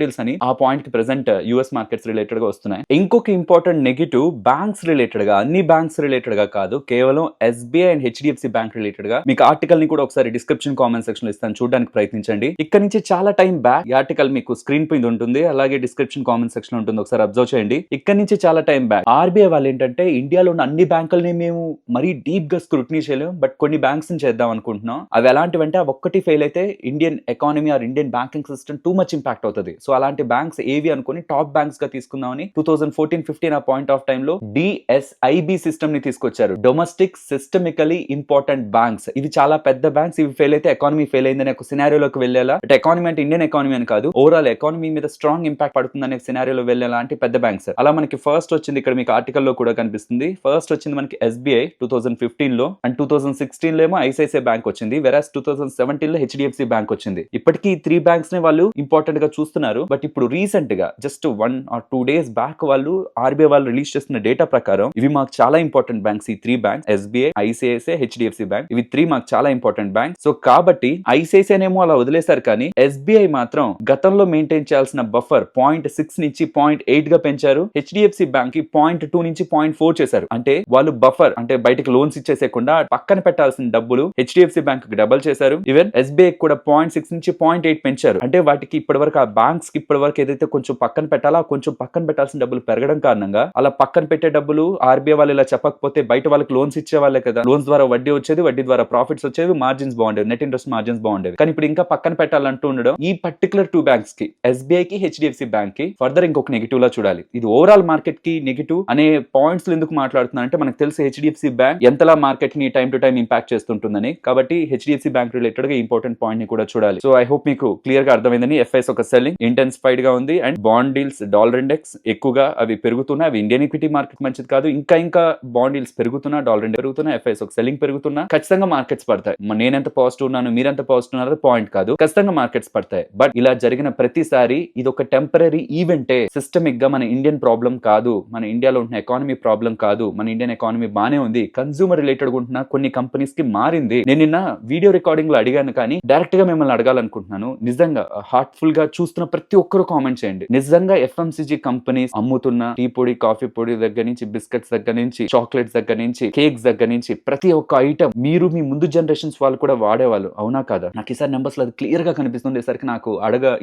ఈల్డ్స్ అని. ఆ పాయింట్ కి ప్రెసెంట్ యూఎస్ మార్కెట్స్ రిలేటెడ్ గా వస్తున్నాయి. ఇంకొక ఇంపార్టెంట్ నెగిటివ్, బ్యాంక్స్ రిలేటెడ్ గా, అన్ని బ్యాంక్స్ రిలేటెడ్ గా కాదు, కేవలం SBI and HDFC bank related గా. మీకు ఆర్టికల్ ని కూడా ఒకసారి డిస్క్రిప్షన్ కామెంట్ సెక్షన్ లో ఇస్తాను, చూడడానికి ప్రయత్నించండి. ఇక్కడ నుంచి చాలా టైం బ్యాక్ ఈ ఆర్టికల్ మీకు స్క్రీన్ పైన ఉంటుంది, అలాగే డిస్క్రిప్షన్ కామెంట్ సెక్షన్ లో ఉంటుంది, ఒకసారి అబ్జర్వ్ చేయండి. ఇక్కడ నుంచి చాలా టైం బ్యాక్ ఆర్బీఐ వాళ్ళు ఏంటంటే ఇండియాలో ఉన్న అన్ని బ్యాంకుల్ని మేము మరీ డీప్ గా స్క్రూటినీ చేయలేము, బట్ కొన్ని బ్యాంక్స్ ని చేద్దాం అనుకుంటున్నాం. అవి ఎలాంటివంటే అవి ఒక్కటి ఫెయిల్ అయితే Indian economy are Indian banking system too much impact అవుతుంది. సో అలాంటి బ్యాంక్స్ ఏవి అనుకుని టాప్ బ్యాంక్స్ గా తీసుకుందామని 2014-15 ఆ పాయింట్ ఆఫ్ టైమ్ లో డిఎస్ఐబి సిస్టమ్ ని తీసుకొచ్చారు, డొమెస్టిక్ సిస్టమికలీ ఇంపార్టెంట్ బ్యాంక్స్. ఇవి చాలా పెద్ద బ్యాంక్స్, ఇవి ఫెయిల్ అయితే ఎకానమీ ఫెయిల్ అయిందనే ఒక సినారియోలోకి వెళ్ళేలా, అంటే ఎకానమీ అంటే ఇండియన్ ఎకానమీ అని కాదు, ఓవరాల్ ఎకానమీ మీద స్ట్రాంగ్ ఇంపాక్ట్ పడుతుందనే సినారియోలో వెళ్ళేలాంటి పెద్ద బ్యాంక్స్. అలా మనకి ఫస్ట్ వచ్చింది, ఇక్కడ మీకు ఆర్టికల్ లో కూడా కనిపిస్తుంది, ఫస్ట్ వచ్చింది మనకి ఎస్బీఐ 2015 లో, అండ్ 2016 లో ఏమో ఐసిఐసిఐ బ్యాంక్ వచ్చింది, వెరాస్ 2017 లో హెచ్డిఎఫ్సి బ్యాంక్ వచ్చింది. ఇప్పటికీ ఈ 3 బ్యాంక్స్ ని వాళ్ళు ఇంపార్టెంట్ గా చూస్తున్నారు. బట్ ఇప్పుడు రీసెంట్ గా జస్ట్ 1 or 2 days బ్యాక్ వాళ్ళు ఆర్బీఐ వాళ్ళు రిలీజ్ చేస్తున్న డేటా ప్రకారం ఇవి మాకు చాలా ఇంపార్టెంట్ బ్యాంక్స్, ఈ 3 banks SBI, ICICI, HDFC bank, ఇవి 3 మాకు చాలా ఇంపార్టెంట్ బ్యాంక్. సో కాబట్టి ఐసిఐసిఐ ఏమో అలా వదిలేశారు, కానీ ఎస్బీఐ మాత్రం గతంలో మెయింటైన్ చేయాల్సిన బఫర్ 0.6 నుంచి 0.8 గా పెంచారు. హెచ్డిఎఫ్సి బ్యాంక్ కి 0.2 నుంచి 0.4 చేశారు. అంటే వాళ్ళు బఫర్, అంటే బయటకు లోన్స్ ఇచ్చేసేకుండా పక్కన పెట్టాల్సిన డబ్బులు హెచ్డిఎఫ్సి బ్యాంక్ కి డబుల్ చేశారు. ఈవెన్ ఎస్బీఐ కూడా 0.6 నుంచి 0.8 పెంచారు. అంటే వాటికి ఇప్పటి వరకు ఆ బ్యాంక్స్ కి ఇప్పటి వరకు ఏదైతే కొంచెం పక్కన పెట్టాలో కొంచెం పక్కన పెట్టాల్సిన డబ్బులు పెరగడం కారణంగా అలా పక్కన పెట్టే డబ్బులు ఆర్బీఐ వాళ్ళు ఇలా చెప్పకపోతే బయట వాళ్ళకి లోన్స్ ఇచ్చే వాళ్ళే కదా, లోన్స్ ద్వారా వడ్డీ వచ్చేది, వడ్డీ ద్వారా ప్రాఫిట్స్ వచ్చేవి, మార్జిన్స్ బాగుండేవి, నెట్ ఇంట్రెస్ట్ మార్జిన్స్ బాగుండేవి. కానీ ఇప్పుడు ఇంకా పక్కన పెట్టాలంటూ ఉండడం ఈ పర్టికులర్ 2 బ్యాంక్స్ కి, ఎస్బీఐ కి, హెచ్డిఎఫ్సి బ్యాంక్ కి ఫర్దర్ ఇంకొక నెగిటివ్ లా చూడాలి. ఇది ఓవరాల్ మార్కెట్ కి నెగిటివ్ అనే పాయింట్స్ ఎందుకు మాట్లాడుతున్నా అంటే మనకు తెలిసి హెచ్డిఎఫ్సి బ్యాంక్ ఎంతలా మార్కెట్ ని టైం టు టైం ఇంపాక్ట్ చేస్తుంటుందని. కాబట్టి హెచ్డిఎఫ్సి బ్యాంక్ రిలేటెడ్ గా ఇంపార్టెంట్ పాయింట్ ని కూడా చూడాలి. సో ఐ హోప్ మీకు క్లియర్ గా అర్థమైందని. ఎఫ్ఐఎస్ ఒక సెల్లింగ్ ఇంటెన్సిఫైడ్ గా ఉంది and bond deals dollar index ఎక్కువగా అవి పెరుగుతున్నాయి. అవి ఇండియన్ ఈక్విటీ మార్కెట్ మంచిది కాదు. ఇంకా బాండ్ డీల్స్ పెరుగుతున్నా, డాలర్ ఇండెక్స్ పెరుగుతున్నా, ఎఫ్ఐఎస్ ఒక సెల్లింగ్ పెరుగుతున్నా ఖచ్చితంగా మార్కెట్స్ పడతాయి. నేనెంత పాజిటివ్ ఉన్నాను, మీరెంత పాజిటివ్ ఉన్నారో పాయింట్ కాదు, ఖచ్చితంగా మార్కెట్స్ పడతాయి. బట్ ఇలా జరిగిన ప్రతిసారి ఇది ఒక టెంపరరీ ఈవెంటే, సిస్టమిక్ గా మన ఇండియన్ ప్రాబ్లం కాదు, మన ఇండియాలో ఉన్న ఎకానమీ ప్రాబ్లం కాదు. మన ఇండియన్ ఎకానమీ బానే ఉంది. కన్స్యూమర్ రిలేటెడ్ ఉంటున్న కొన్ని కంపెనీస్ కి మారింది. నేను నిన్న వీడియో రికార్డింగ్ లో అడిగాను, కానీ డైరెక్ట్ గా మిమ్మల్ని అడగాలనుకుంటున్నాను. నిజంగా హార్ట్ఫుల్ గా చూస్తున్న ప్రతి ఒక్కరు కామెంట్ చేయండి. నిజంగా ఎఫ్ఎంసీజీ కంపెనీస్ అమ్ముతున్న టీ పొడి, కాఫీ పొడి దగ్గర నుంచి, బిస్కెట్స్ దగ్గర నుంచి, చాక్లెట్స్ దగ్గర నుంచి, కేక్స్ దగ్గర నుంచి ప్రతి ఒక్క ఐటమ్ మీరు మీ ముందు జనరేషన్స్ వాళ్ళు కూడా వాడేవాళ్ళు, అవునా కదా? నాకు ఈసారి నెంబర్స్ లో అది క్లియర్ గా కనిపిస్తుండేసరికి నాకు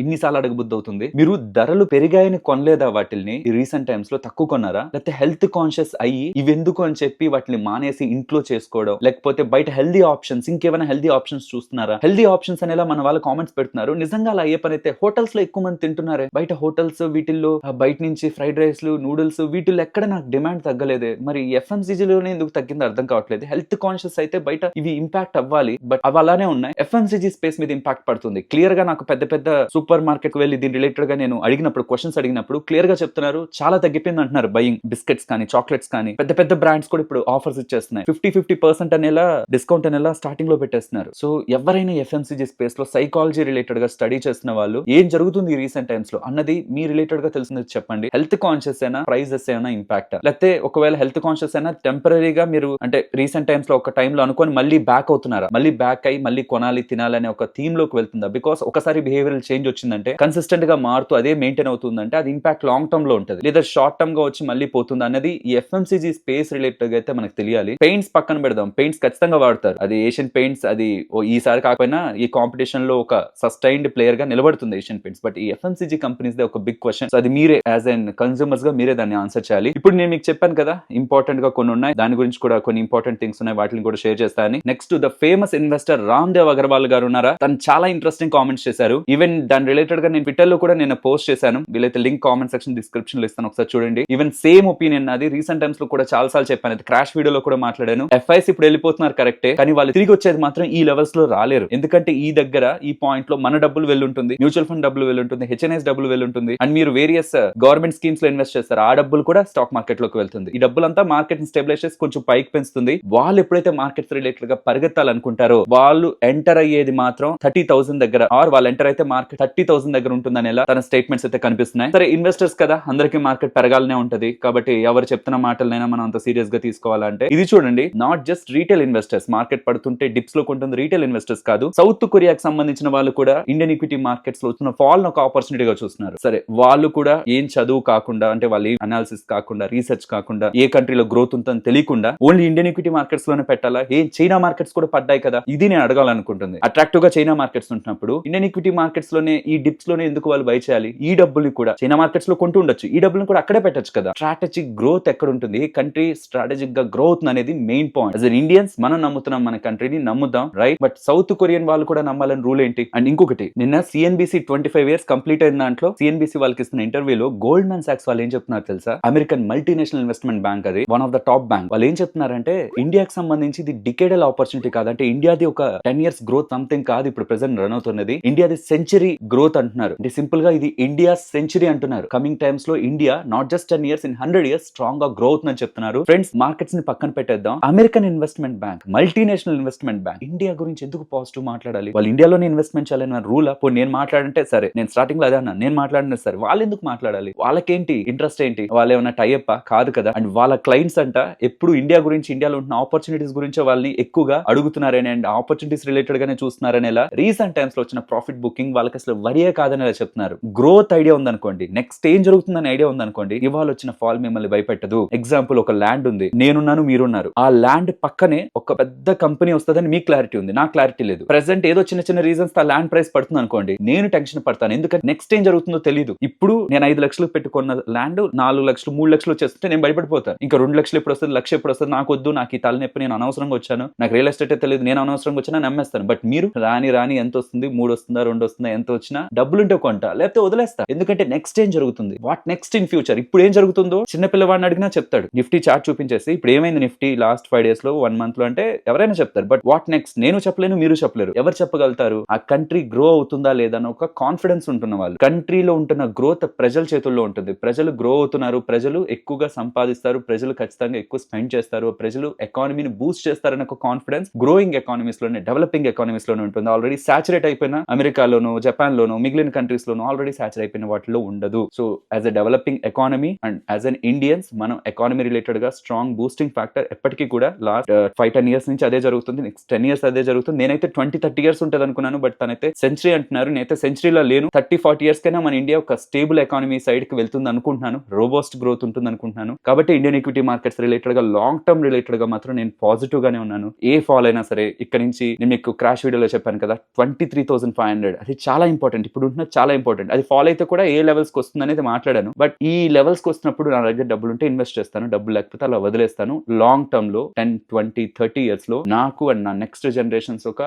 ఇన్నిసార్లు అడగబుద్ధి అవుతుంది. మీరు ధరలు పెరిగాయని కొనలేదా? వాటిల్ని రీసెంట్ టైమ్స్ లో తక్కువ కొన్నారా? లేకపోతే హెల్త్ కాన్షియస్ అయ్యి ఇవెందుకు అని చెప్పి వాటిని మానేసి ఇంట్లో చేసుకోవడం, లేకపోతే బయట హెల్దీ ఆప్షన్స్, ఇంకేమైనా హెల్దీ ఆప్షన్స్ చూస్తున్నారా? హెల్దీ ఆప్షన్స్ అనేలా మన వాళ్ళు కామెంట్స్ పెడుతున్నారు. నిజంగా అలా అయ్యే పని అయితే హోటల్స్ లో ఎక్కువ మంది తింటున్నారే. బయట హోటల్స్ వీటిల్లో బయట నుంచి ఫ్రైడ్ రైస్లు, నూడిల్స్ వీటిల్లో ఎక్కడ నాకు డిమాండ్ తగ్గలేదే. మరి ఎఫ్ఎంసీజీలోనే ఎందుకు తగ్గిందో అర్థం కావట్లేదు. హెల్త్ కాన్షియస్ అయితే బయట ఇవి ఇంపాక్ట్ అవ్వాలి, బట్ అవి అలానే ఉన్నాయి. ఎఫ్ఎంసీజీ స్పేస్ మీద ఇంపాక్ట్ పడుతుంది. క్లియర్ గా నాకు పెద్ద సూపర్ మార్కెట్ వెళ్ళి దీని రిలేటెడ్ గా నేను అడిగినప్పుడు, క్వశ్చన్స్ అడిగినప్పుడు క్లియర్ గా చెప్తున్నారు, చాలా తగ్గిపోయింది అంటున్నారు. బయింగ్ బిస్కెట్స్ కానీ, చాక్లెట్స్ కానీ, పెద్ద బ్రాండ్స్ కూడా ఇప్పుడు ఆఫర్స్ ఇచ్చేస్తున్నాయి. 50% అనేలా డిస్కౌంట్ అనేలా స్టార్టింగ్ లో పెట్టేస్తున్నారు. సో ఎవరైనా ఎఫ్ఎంసీజీ స్పేస్ లో సైకాలజీ రిలేటెడ్ గా స్టడీ చేస్తున్న వాళ్ళు ఏం జరుగుతుంది రీసెంట్ టైమ్స్ లో అన్నది మీ రిలేటెడ్ గా తెలిసింది చెప్పండి. హెల్త్ కాన్షియస్ అయినా, ప్రైజెస్ అయినా ఇంపాక్ట్, లేకపోతే ఒకవేళ హెల్త్ కాన్షియస్ అయినా టెంపరీగా మీరు అంటే రీసెంట్ టైమ్స్ లో ఒక టైంలో అనుకొని మళ్ళీ బ్యాక్ అవుతున్నారా? మళ్ళీ బ్యాక్ అయ్యి మళ్ళీ కొనాలి, తినాలి అనే ఒక థీమ్ లోకి వెళ్తుందా? బికాస్ ఒకసారి బిహేవియరల్ చేంజ్ వచ్చిందంటే, కన్సిస్టెంట్ గా మారుతూ అదే మెయింటైన్ అవుతుందంటే అది ఇంపాక్ట్ లాంగ్ టర్మ్ లో ఉంటుంది, లేదా షార్ట్ టర్మ్ గా వచ్చి మళ్ళీ పోతుంది అన్నది ఈ ఎఫ్ఎంసీజీ స్పేస్ రిలేటెడ్ గా అయితే మనకు తెలియాలి. పెయింట్స్ పక్కన పెడదాం, పెయింట్స్ ఖచ్చితంగా వాడతారు. అది ఏషియన్ పెయింట్స్, అది ఈసారి కాకపోయినా ఈ కాంపిటీషన్ లో ఒక సస్టైన్డ్ ప్లేయర్ గా నిలబడుతుంది ఏషియన్ పెయింట్స్. బట్ ఈ ఎఫ్ఎంసీజీ కంపెనీస్ దే ఒక బిగ్ క్వశ్చన్. అది మీరే యాజ్ ఎన్ కన్స్యూమర్స్ గా మీరే దాన్ని ఆన్సర్ చేయాలి. ఇప్పుడు నేను మీకు చెప్పాను కదా, ఇంపార్టెంట్ గా కొన్ని ఉన్నాయి, దాని గురించి కూడా కొన్ని ఇంపార్టెంట్ థింగ్స్ ఉన్నాయి, వాటిని కూడా షేర్ చేస్తాను. Next the famous investor Ram Dev Agarwal garu ఉన్నారా? తను చాలా ఇంట్రెస్టింగ్ కామెంట్స్ చేశారు. ఈవెన్ దాని రిలేటెడ్ గా నేను ట్విట్టర్ లో కూడా నేను పోస్ట్ చేశాను. వీలైతే లింక్ కామెంట్ సెక్షన్ డిస్క్రిప్షన్ లో ఇస్తాను, ఒకసారి చూడండి. ఈవెన్ సేమ్ ఒపీనియన్ అది రీసెంట్ టైమ్స్ లో కూడా చాలా సార్లు చెప్పాను. అది క్రాష్ వీడియోలో కూడా మాట్లాడాను. ఎఫ్ఐఎస్ ఇప్పుడు వెళ్ళిపోతున్నారు కరెక్టే, కానీ వాళ్ళు తిరిగి వచ్చేది మాత్రం ఈ లెవెల్స్ లో రాలేరు. ఎందుకంటే ఈ దగ్గర ఈ పాయింట్ లో మన డబ్బులు వెళ్ళుంటుంది, మ్యూచువల్ ఫండ్ డబ్బులు వెళ్ళుంటుంది, హెచ్ఎన్ఎస్ డబ్బులు వెళ్ళుంటుంది, అండ్ మీరు వేరియస్ గవర్నమెంట్ స్కీమ్స్ లో ఇన్వెస్ట్ చేస్తారు, ఆ డబ్బులు కూడా స్టాక్ మార్కెట్ లోకి వెళ్తుంది. ఈ డబ్బులంతా మార్కెట్ ని స్టెబిలైజ్ చేసి కొంచెం పైకి పెంచుతుంది. వాళ్ళు ఎప్పుడైతే మార్కెట్స్ రిలేటెడ్ గా పరిగెత్తాలనుకుంటారో వాళ్ళు ఎంటర్ అయ్యేది మాత్రం 30,000 దగ్గర, ఆర్ వాళ్ళు ఎంటర్ అయితే మార్కెట్ 30,000 దగ్గర ఉంటుందనేలా తన స్టేట్మెంట్స్ అయితే కనిపిస్తున్నాయి. సరే, ఇన్వెస్టర్స్ కదా, అందరికీ మార్కెట్ పెరగాలనే ఉంటది, కాబట్టి ఎవరు చెప్తున్న మాటలనైనా మనం అంత సీరియస్ గా తీసుకోవాలంటే ఇది చూడండి. Not just retail investors market పడుతుంటే డిప్స్ లో కొంటుంది రీటైల్ ఇన్వెస్టర్స్ కాదు, సౌత్ కొరియాకి సంబంధించిన వాళ్ళు కూడా ఇండియన్ ఈక్విటీ మార్కెట్స్ లో వస్తున్న ఫాల్ ఒక ఆపర్చునిటీగా చూస్తున్నారు. సరే, వాళ్ళు కూడా ఏం చదువు కాకుండా, అంటే వాళ్ళు అనాలిసిస్ కాకుండా, రీసెర్చ్ కాకుండా, ఏ కంట్రీలో గ్రోత్ ఉంటుందని తెలియకుండా ఓన్లీ ఇండియన్ ఈక్విటీ మార్కెట్స్ లోనే పెట్టాలా? చైనా మార్కెట్స్ కూడా పడ్డాయి కదా, ఇది నేను అడగాలనుకుంటుంది. అట్రాక్టివ్ గా చైనా మార్కెట్స్ ఉంటున్నప్పుడు ఇండియన్ ఈక్విటీ మార్కెట్స్ లోనే, ఈ డిప్స్ లోనే ఎందుకు వాళ్ళు బై చేయాలి? ఈ డబ్బులు కూడా చైనా మార్కెట్స్ లో కొంటూ ఉండొచ్చు, ఈ డబ్బులను కూడా అక్కడే పెట్టచ్చు కదా. స్ట్రాటజిక్ గ్రోత్ ఎక్కడ ఉంటుంది? కంట్రీ స్ట్రాటజిక్ గా గ్రోత్ అనేది మెయిన్ పాయింట్. యాజ్ ఇండియన్స్ మనం నమ్ముతున్నాం, మన కంట్రీని నమ్ముదాం, రైట్? బట్ సౌత్ కొరియన్ వాళ్ళు కూడా నమ్మాలని రూల్ ఏంటి? అండ్ ఇంకొకటి, నిన్న సిఎన్బిసి 25 years కంప్లీట్ అయిన దాంట్లో సిఎన్బిసి వాళ్ళకి ఇస్తున్న ఇంటర్వ్యూలో గోల్డ్మన్ సాక్స్ వాళ్ళు ఏం చెప్తున్నారు తెలుసా? అమెరికన్ మల్టీనేషనల్ ఇన్వెస్ట్మెంట్ బ్యాంక్, అది one of the top bank. వాళ్ళు ఏం చెప్తున్నారంటే, ఇండియాకి సంబంధించి ఇది డికేడల్ ఆపర్చునిటీ కాదంటే, ఇండియాది ఒక 10 years గ్రోత్ సంథింగ్ కాదు ఇప్పుడు ప్రెసెంట్ రన్ అవుతున్నది, ఇండియాది సెంచరీ గ్రోత్ అంటున్నారు. అంటే సింపుల్ గా ఇది ఇండియా సెంచరీ అంటున్నారు. కమింగ్ టైమ్స్ లో India not just 10 years, in 100 years strong గా గ్రోత్ అని చెప్తున్నారు. ఫ్రెండ్స్, మార్కెట్స్ ని పక్కన పెట్టేద్దాం. American investment bank, multinational investment bank India గురించి ఎందుకు పాజిటివ్ మాట్లాడాలి? వాళ్ళు ఇండియాలోనే ఇన్వెస్ట్మెంట్ చేయాలని రూల్ అప్పుడు నేను మాట్లాడంటే సరే, నేను స్టార్టింగ్ లో అదే అన్నా, నేను మాట్లాడినా సరే, వాళ్ళు ఎందుకు మాట్లాడాలి? వాళ్ళకేంటి ఇంట్రెస్ట్ ఏంటి? వాళ్ళు ఏమైనా టైఅప్ కాదు కదా. అండ్ వాళ్ళ క్లయింట్స్ అంట ఎప్పుడు ఇండియా గురించి, ఇండియాలో ఉన్న ఆపర్చునిటీస్ గురించి వాళ్ళని ఎక్కువగా అడుగుతున్నారని, అండ్ ఆపర్చునిటీస్ రిలేటెడ్ గానే చూస్తున్నారనేలా రీసెంట్ టైమ్స్ లో వచ్చిన ప్రాఫిట్ బుకింగ్ వాళ్ళకి అసలు వరియే కాదని చెప్తున్నారు. గ్రోత్ ఐడియా ఉందనుకోండి, నెక్స్ట్ ఏం జరుగుతుందని ఐడియా ఉందనుకోండి, ఇవాళ వచ్చిన ఫాల్ మిమ్మల్ని భయపెట్టదు. ఎగ్జాంపుల్, ఒక ల్యాండ్ ఉంది, నేనున్నాను, మీరున్నారు, ఆ ల్యాండ్ పక్కనే ఒక పెద్ద కంపెనీ వస్తుందని మీకు క్లారిటీ ఉంది, నాకు క్లారిటీ లేదు. ప్రెసెంట్ ఏదో చిన్న రీజన్స్ ఆ ల్యాండ్ ప్రైస్ పడుతుంది అనుకోండి, నేను టెన్షన్ పడతాను, ఎందుకంటే నెక్స్ట్ ఏం జరుగుతుందో తెలియదు. ఇప్పుడు నేను 5 లక్షలు పెట్టుకున్న ల్యాండ్ 4 లక్షలు 3 లక్షలు వచ్చేస్తుంటే నేను భయపడిపోతాను. ఇంకా 2 లక్షలు ఎప్పుడు వస్తుంది, 1 లక్ష ఎప్పుడు వస్తుంది, నాకు వద్దు, నాకు ఈ తలనొప్పి, నేను అనవసరంగా వచ్చాను, నాకు రియల్ ఎస్టేట్ తెలియదు, నేను అనవసరంగా వచ్చాను, నమ్మేస్తాను. బట్ మీరు రాని ఎంత వస్తుంది, 3 వస్తుందా 2 వస్తుందా, ఎంత వచ్చినా డబ్బులుంటే కొంటా, లేకపోతే వదిలేస్తా. ఎందుకంటే నెక్స్ట్ ఏం జరుగుతుంది, వాట్ నెక్స్ట్ ఇన్ ఫ్యూచర్, ఇప్పుడు ఏం జరుగుతుందో చిన్న పిల్లవాడిని అడిగినా చెప్తాడు. నిఫ్టీ చార్ట్ చూపించేసి ఇప్పుడు ఏమైంది నిఫ్టీ లాస్ట్ 5 days లో 1 month లో అంటే ఎవరైనా చెప్తారు. బట్ వాట్ నెక్స్ట్ నేను చెప్పలేను, మీరు చెప్పలేరు. ఎవరు చెప్పగలుగుతారు? ఆ కంట్రీ గ్రో అవుతుందా లేదా అని ఒక కాన్ఫిడెన్స్ ఉంటున్న వాళ్ళు. కంట్రీలో ఉంటున్న గ్రోత్ ప్రజల చేతుల్లో ఉంటుంది. ప్రజలు గ్రో అవుతున్నారు, ప్రజలు ఎక్కువగా సంపాదిస్తారు, ప్రజలు ఖచ్చితంగా ఎక్కువ స్పెండ్ చేస్తారు, ప్రజలు ఎకానమీని బూస్ట్ చేస్తారని ఒక కాన్ఫిడెన్స్ గ్రోయింగ్ ఎకానమీస్ లోనే, డెవలపింగ్ ఎకానమీస్ లోనే ఉంటుంది. ఆల్రెడీ సాచురేట్ అయిపోయిన అమెరికాలోను, జపాన్ లోను, మిగిలిన కంట్రీస్ లోను ఆల్రెడీ సాచురేట్ అయిపోయిన వాటిలో ఉండదు. So as a developing economy and as an Indians మనం ఎకానమీ రిలేటెడ్ గా స్ట్రాంగ్ బూస్టింగ్ ఫ్యాక్టర్ ఎప్పటికీ కూడా లాస్ట్ 5-10 years నుంచి అదే జరుగుతుంది. నెక్స్ట్ 10 years అదే జరుగుతుంది. నేనైతే 20-30 years ఉంటుంది అనుకున్నాను, బట్ తనైతే సెంచరీ అంటున్నారు. నేనైతే సెంచరీలో లేను. 30-40 years కైనా మన ఇండియా ఒక స్టేబుల్ ఎకానమీ సైడ్ కి వెళ్తుంది అనుకుంటున్నాను. రోబోస్ట్ గ్రోత్ ఉంటుంది అనుకుంటున్నాను. కాబట్టి ఇండియన్ ఈక్విటీ మార్కెట్స్ రిలేటెడ్ గా లాంగ్ టర్మ్ రిలేటెడ్ గా మాత్రం నేను పాజిటివ్ గానే ఉన్నాను. ఏ ఫాల్ అయినా సరే, ఇక్కడ నుంచి నేను మీకు క్రాష్ వీడియోలో చెప్పాను కదా 23,500 అది చాలా ఇంపార్టెంట్. ఇప్పుడు ఉంటున్నది చాలా ఇంపార్టెంట్. అది ఫాల్ అయితే కూడా ఏ లెవెల్స్ కి వస్తుంది అనేది మాట్లాడాను. బట్ ఈ లెవెల్స్ కి వస్తున్నప్పుడు నా దగ్గర డబ్బులు ఉంటే ఇన్వెస్ట్ చేస్తాను, డబ్బులు లేకపోతే అలా వదిలేస్తాను. లాంగ్ టర్మ్ లో 10-20-30 years లో నాకు అండ్ నా నెక్స్ట్ జనరేషన్స్ ఒక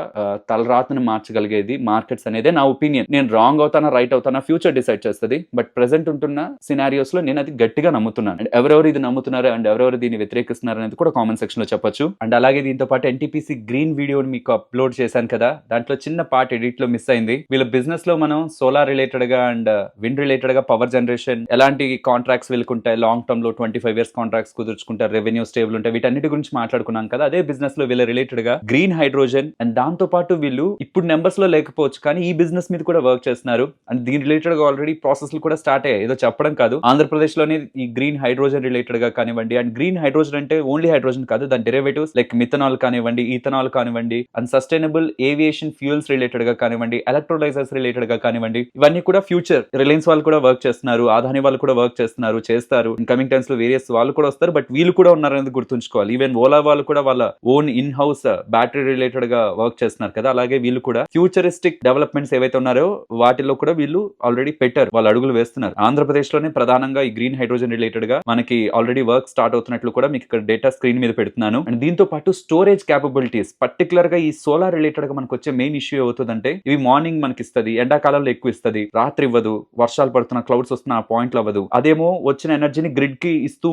తలరాతను మార్చగలిగేది మార్కెట్స్ అనేదే నా ఒపీనియన్. నేను రాంగ్ అవుతానా రైట్ అవుతానా ఫ్యూచర్ డిసైడ్ చేస్తుంది. బట్ ప్రెసెంట్ ఉంటున్న సినారియోస్ లో నేను అది గట్టిగా నమ్ముతున్నాను. అండ్ ఎవరెవరు ఇది నమ్ముతున్నారు అండ్ ఎవరెవరు దీన్ని వ్యతిరేకిస్తున్నారు అనేది కూడా కామెంట్ సెక్షన్ లో చెప్పొచ్చు. అండ్ అలాగే దీంతో పాటు ఎన్టీపీసీ గ్రీన్ వీడియోని మీకు అప్లోడ్ చేశాను కదా, దాంట్లో చిన్న పార్ట్ ఎడిట్ లో మిస్ అయింది. వీళ్ళ బిజినెస్ లో మనం సోలార్ రిలేటెడ్ గా అండ్ విండ్ రిలేటెడ్ గా పవర్ జనరేషన్ ఎలాంటి కాంట్రాక్ట్స్ వీళ్ళకుంటాయి, లాంగ్ టర్మ్ లో 25 years కాంట్రాక్ట్స్ కుదుర్చుకుంటారు, రెవెన్యూ స్టేబుల్ ఉంటాయి, వీటన్నిటి గురించి మాట్లాడుకున్నాం కదా. అదే బిజినెస్ లో వీళ్ళ రిలేటెడ్ గా గ్రీన్ హైడ్రోజన్ అండ్ దాంతో పాటు వీళ్ళు ఇప్పుడు నెంబర్స్ లో లేకపోవచ్చు కానీ ఈ బిజినెస్ మీద కూడా వర్క్ చేస్తున్నారు. అండ్ దీని రిలేటెడ్ గా ఆల్రెడీ ప్రాసెస్ కూడా స్టార్ట్ అయ్యాయి. ఏదో చెప్పడం కాదు, ఆంధ్రప్రదేశ్ లోనే ఈ గ్రీన్ హైడ్రోజన్ రిలేటెడ్ గా కానివ్వండి, అండ్ గ్రీన్ హైడ్రోజన్ అంటే ఓన్లీ హైడ్రోజన్ కాదు, దాని డెరివేటివ్స్ లైక్ మిథనాల్ కానివ్వండి, ఈథనాల్ కానివ్వండి, and sustainable aviation fuels related గా కానివ్వండి, ఎలక్ట్రోలైజర్స్ రిలేటెడ్ గా కానివ్వండి, ఇవన్నీ కూడా ఫ్యూచర్ రిలయన్స్ వాళ్ళు కూడా వర్క్ చేస్తున్నారు, అదాని వాళ్ళు కూడా వర్క్ చేస్తున్నారు, చేస్తారు. కమింగ్ టైమ్స్ లో వేరియస్ వాళ్ళు కూడా వస్తారు, బట్ వీళ్ళు కూడా ఉన్నారనేది గుర్తుంచుకోవాలి. ఈవెన్ ఓలా వాళ్ళు కూడా వాళ్ళ own in house battery related గా వర్క్ చేస్తున్నారు కదా. అలాగే వీళ్ళు కూడా ఫ్యూచరిస్టిక్ డెవలప్మెంట్స్ ఏవైతే ఉన్నారో వాటిలో కూడా వీళ్ళు ఆల్రెడీ పెట్టారు, వాళ్ళు అడుగులు వేస్తున్నారు. ఆంధ్రప్రదేశ్ లోనే ప్రధానంగా ఈ గ్రీన్ హైడ్రోజన్ రిలేటెడ్ గా మనకి ఆల్రెడీ వర్క్ స్టార్ట్ అవుతున్నట్లు కూడా మీకు ఇక్కడ డేటా స్క్రీన్ మీద పెడుతున్నాను. అండ్ దీంతో పాటు స్టోరేజ్ క్యాపబిలిటీస్, పర్టికులర్ గా ఈ సోలార్ రిలేటెడ్ గా మనకు వచ్చే మెయిన్ ఇష్యూ అవుతుందంటే ఇవి మార్నింగ్ మనకి ఇస్తుంది, ఎండాకాలంలో ఎక్కువ ఇస్తుంది, రాత్రి ఇవ్వదు, వర్షాలు పడుతున్న క్లౌడ్స్ వస్తున్న ఆ పాయింట్లు అవ్వదు. అదేమో వచ్చిన ఎనర్జీని గ్రిడ్ కి ఇస్తూ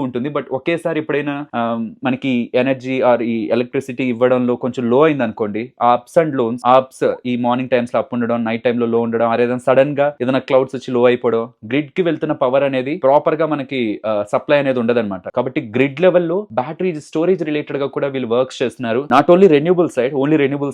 ఉంటుంది. బట్ ఒకేసారి ఎప్పుడైనా మనకి ఎనర్జీ ఆర్ ఈ ఎలక్ట్రిసిటీ ఇవ్వడంలో కొంచెం లో అయింది అనుకోండి, ఆ అప్స్ అండ్ లోన్స్, అప్స్ ఈ మార్నింగ్ టైమ్స్ లో అప్ ఉండడం, నైట్ టైమ్ లో లో ఉండడం, ఏదైనా సడన్ గా ఏదైనా క్లౌడ్స్ వచ్చి లో అయిపోవడం, గ్రిడ్ కి వెళ్తున్న పవర్ అనేది ప్రాపర్ గా మనకి సప్లై అనేది ఉండదన్నమాట. కాబట్టి గ్రిడ్ లెవెల్లో బ్యాటరీ స్టోరేజ్ రిలేటెడ్ గా కూడా వీళ్ళు వర్క్స్ చేస్తున్నారు. నాట్ ఓన్లీ రెన్యూబుల్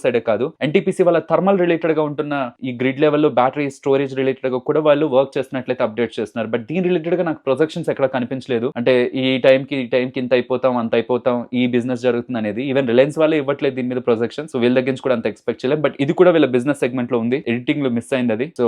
సైడ్ కాదు, ఎన్టీపీసీ వాళ్ళ థర్మల్ రిలేటెడ్ గా ఉంటున్న ఈ గ్రిడ్ లెవెల్లో బ్యాటరీ స్టోరేజ్ రిలేటెడ్ గా కూడా వాళ్ళు వర్క్ చేస్తున్నట్లయితే అప్డేట్ చేస్తున్నారు. బట్ దీని రిలేటెడ్ గా నాకు ప్రొజెక్షన్స్ ఎక్కడ కనిపించలేదు. అంటే ఈ టైం కి ఇంత అయిపోతాం, అంత అయిపోతాం, ఈ బిజినెస్ జరుగుతుంది అనేది. ఈవెన్ రిలయన్స్ వాళ్ళే ఇవ్వట్లేదు దీని మీద ప్రొజెక్షన్. సో వీళ్ళ దగ్గర నుంచి కూడా అంత ఎక్స్పెక్ట్ చేయలేదు. బట్ ఇది కూడా వీళ్ళ బిజినెస్ సెగ్మెంట్ లో ఉంది, ఎడిటింగ్ లో మిస్ అయింది అది. సో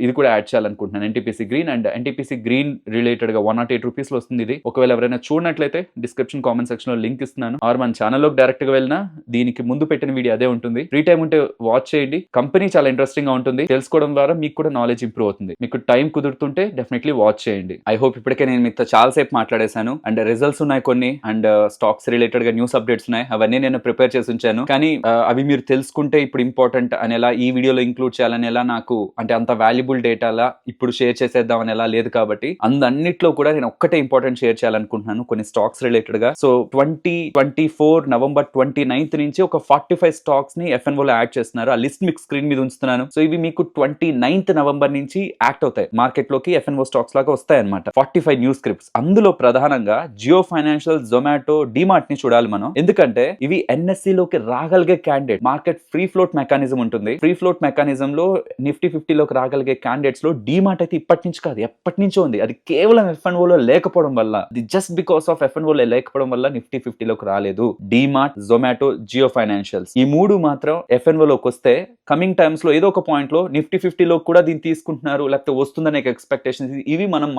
ఇది కూడా యాడ్ చేయాలనుకుంటున్నాను NTPC green. And NTPC green related గా 108 రూపీస్ లో వస్తుంది ఇది. ఒకవేళ ఎవరైనా చూడనట్లయితే డిస్క్రిప్షన్ కామెంట్ సెక్షన్ లో లింక్ ఇస్తున్నాను, ఆర్ మన ఛానల్ లోకి డైరెక్ట్ గా వెళ్ళినా దీనికి ముందు పెట్టిన వీడియో అదే ఉంటుంది. ఫ్రీ టైం ఉంటే వాచ్ చేయండి. కంపెనీ చాలా ఇంట్రెస్టింగ్ గా ఉంటుంది, తెలుసుకోవడం ద్వారా మీకు కూడా నాలెడ్జ్ ఇంప్రూవ్ అవుతుంది. మీకు టైం కుదురుతుంటే డెఫినెట్లీ వాచ్ చేయండి. ఐ హోప్ ఇప్పటికే నేను మీతో చాలా సేపు మాట్లాడేశాను. అండ్ రిజల్ట్స్ ఉన్నాయి కొన్ని, అండ్ స్టాక్స్ రిలేటెడ్ గా న్యూస్ అప్డేట్స్ ఉన్నాయి, అవన్నీ నేను ప్రిపేర్ చేసి ఉంచాను. కానీ అవి మీరు తెలుసుకుంటే ఇప్పుడు ఇంపార్టెంట్ అనేలా ఈ వీడియోలో ఇంక్లూడ్ చేయాలనేలా నాకు అంటే అంత వాల్యుబుల్ డేటాలా ఇప్పుడు షేర్ చేసేద్దాం అనేలా లేదు. కాబట్టి అన్నిట్లో కూడా నేను ఒక్కటే ఇంపార్టెంట్ షేర్ చేయాలనుకుంటున్నాను కొన్ని స్టాక్స్ రిలేటెడ్ గా. సో 2024 November 29th నుంచి ఒక 45 స్టాక్స్ ని FNO లో యాడ్ చేస్తున్నారు. ఆ లిస్ట్ మీకు స్క్రీన్ మీద ఉంచుతున్నాను. సో ఇవి మీకు 29th November నుంచి యాక్ట్ అవుతాయి, మార్కెట్ లోకి FNO స్టాక్స్ లాగా వస్తాయి అనమాట. 45 న్యూస్ స్క్రిప్ట్స్. అందులో ప్రధానంగా జియో ఫైనాన్షియల్, జొమాటో, డిమార్ట్ ని చూడాలి మనం. ఎందుకంటే ఇవి NSE లోకి రాగలిగే candidate. Market free float mechanism ఉంటుంది. ఫ్రీ ఫ్లోట్ మెకానిజం లో నిఫ్టీ 50 లోకి రాగలిగే క్యాండిడేట్స్ లో డిమార్ట్ అయితే ఇప్పటి నుంచి కాదు, ఎప్పటి నుంచో ఉంది. అది కేవలం FNO లో లేకపోవడం వల్ల, జస్ట్ బికాస్ ఆఫ్ FNO లో లేకపోవడం వల్ల నిఫ్టీ 50 లోకి రాలేదు. డిమార్ట్, జొమాటో, జియో ఫైనాన్షియల్స్ ఈ మూడు మాత్రం FNO లోకి వస్తే కమింగ్ టైమ్స్ లో ఏదో ఒక పాయింట్ లో నిఫ్టీ 50 లో కూడా దీన్ని తీసుకుంటున్నారు లేకపోతే వస్తుందనే ఎక్స్పెక్టేషన్స్ ఇవి మనం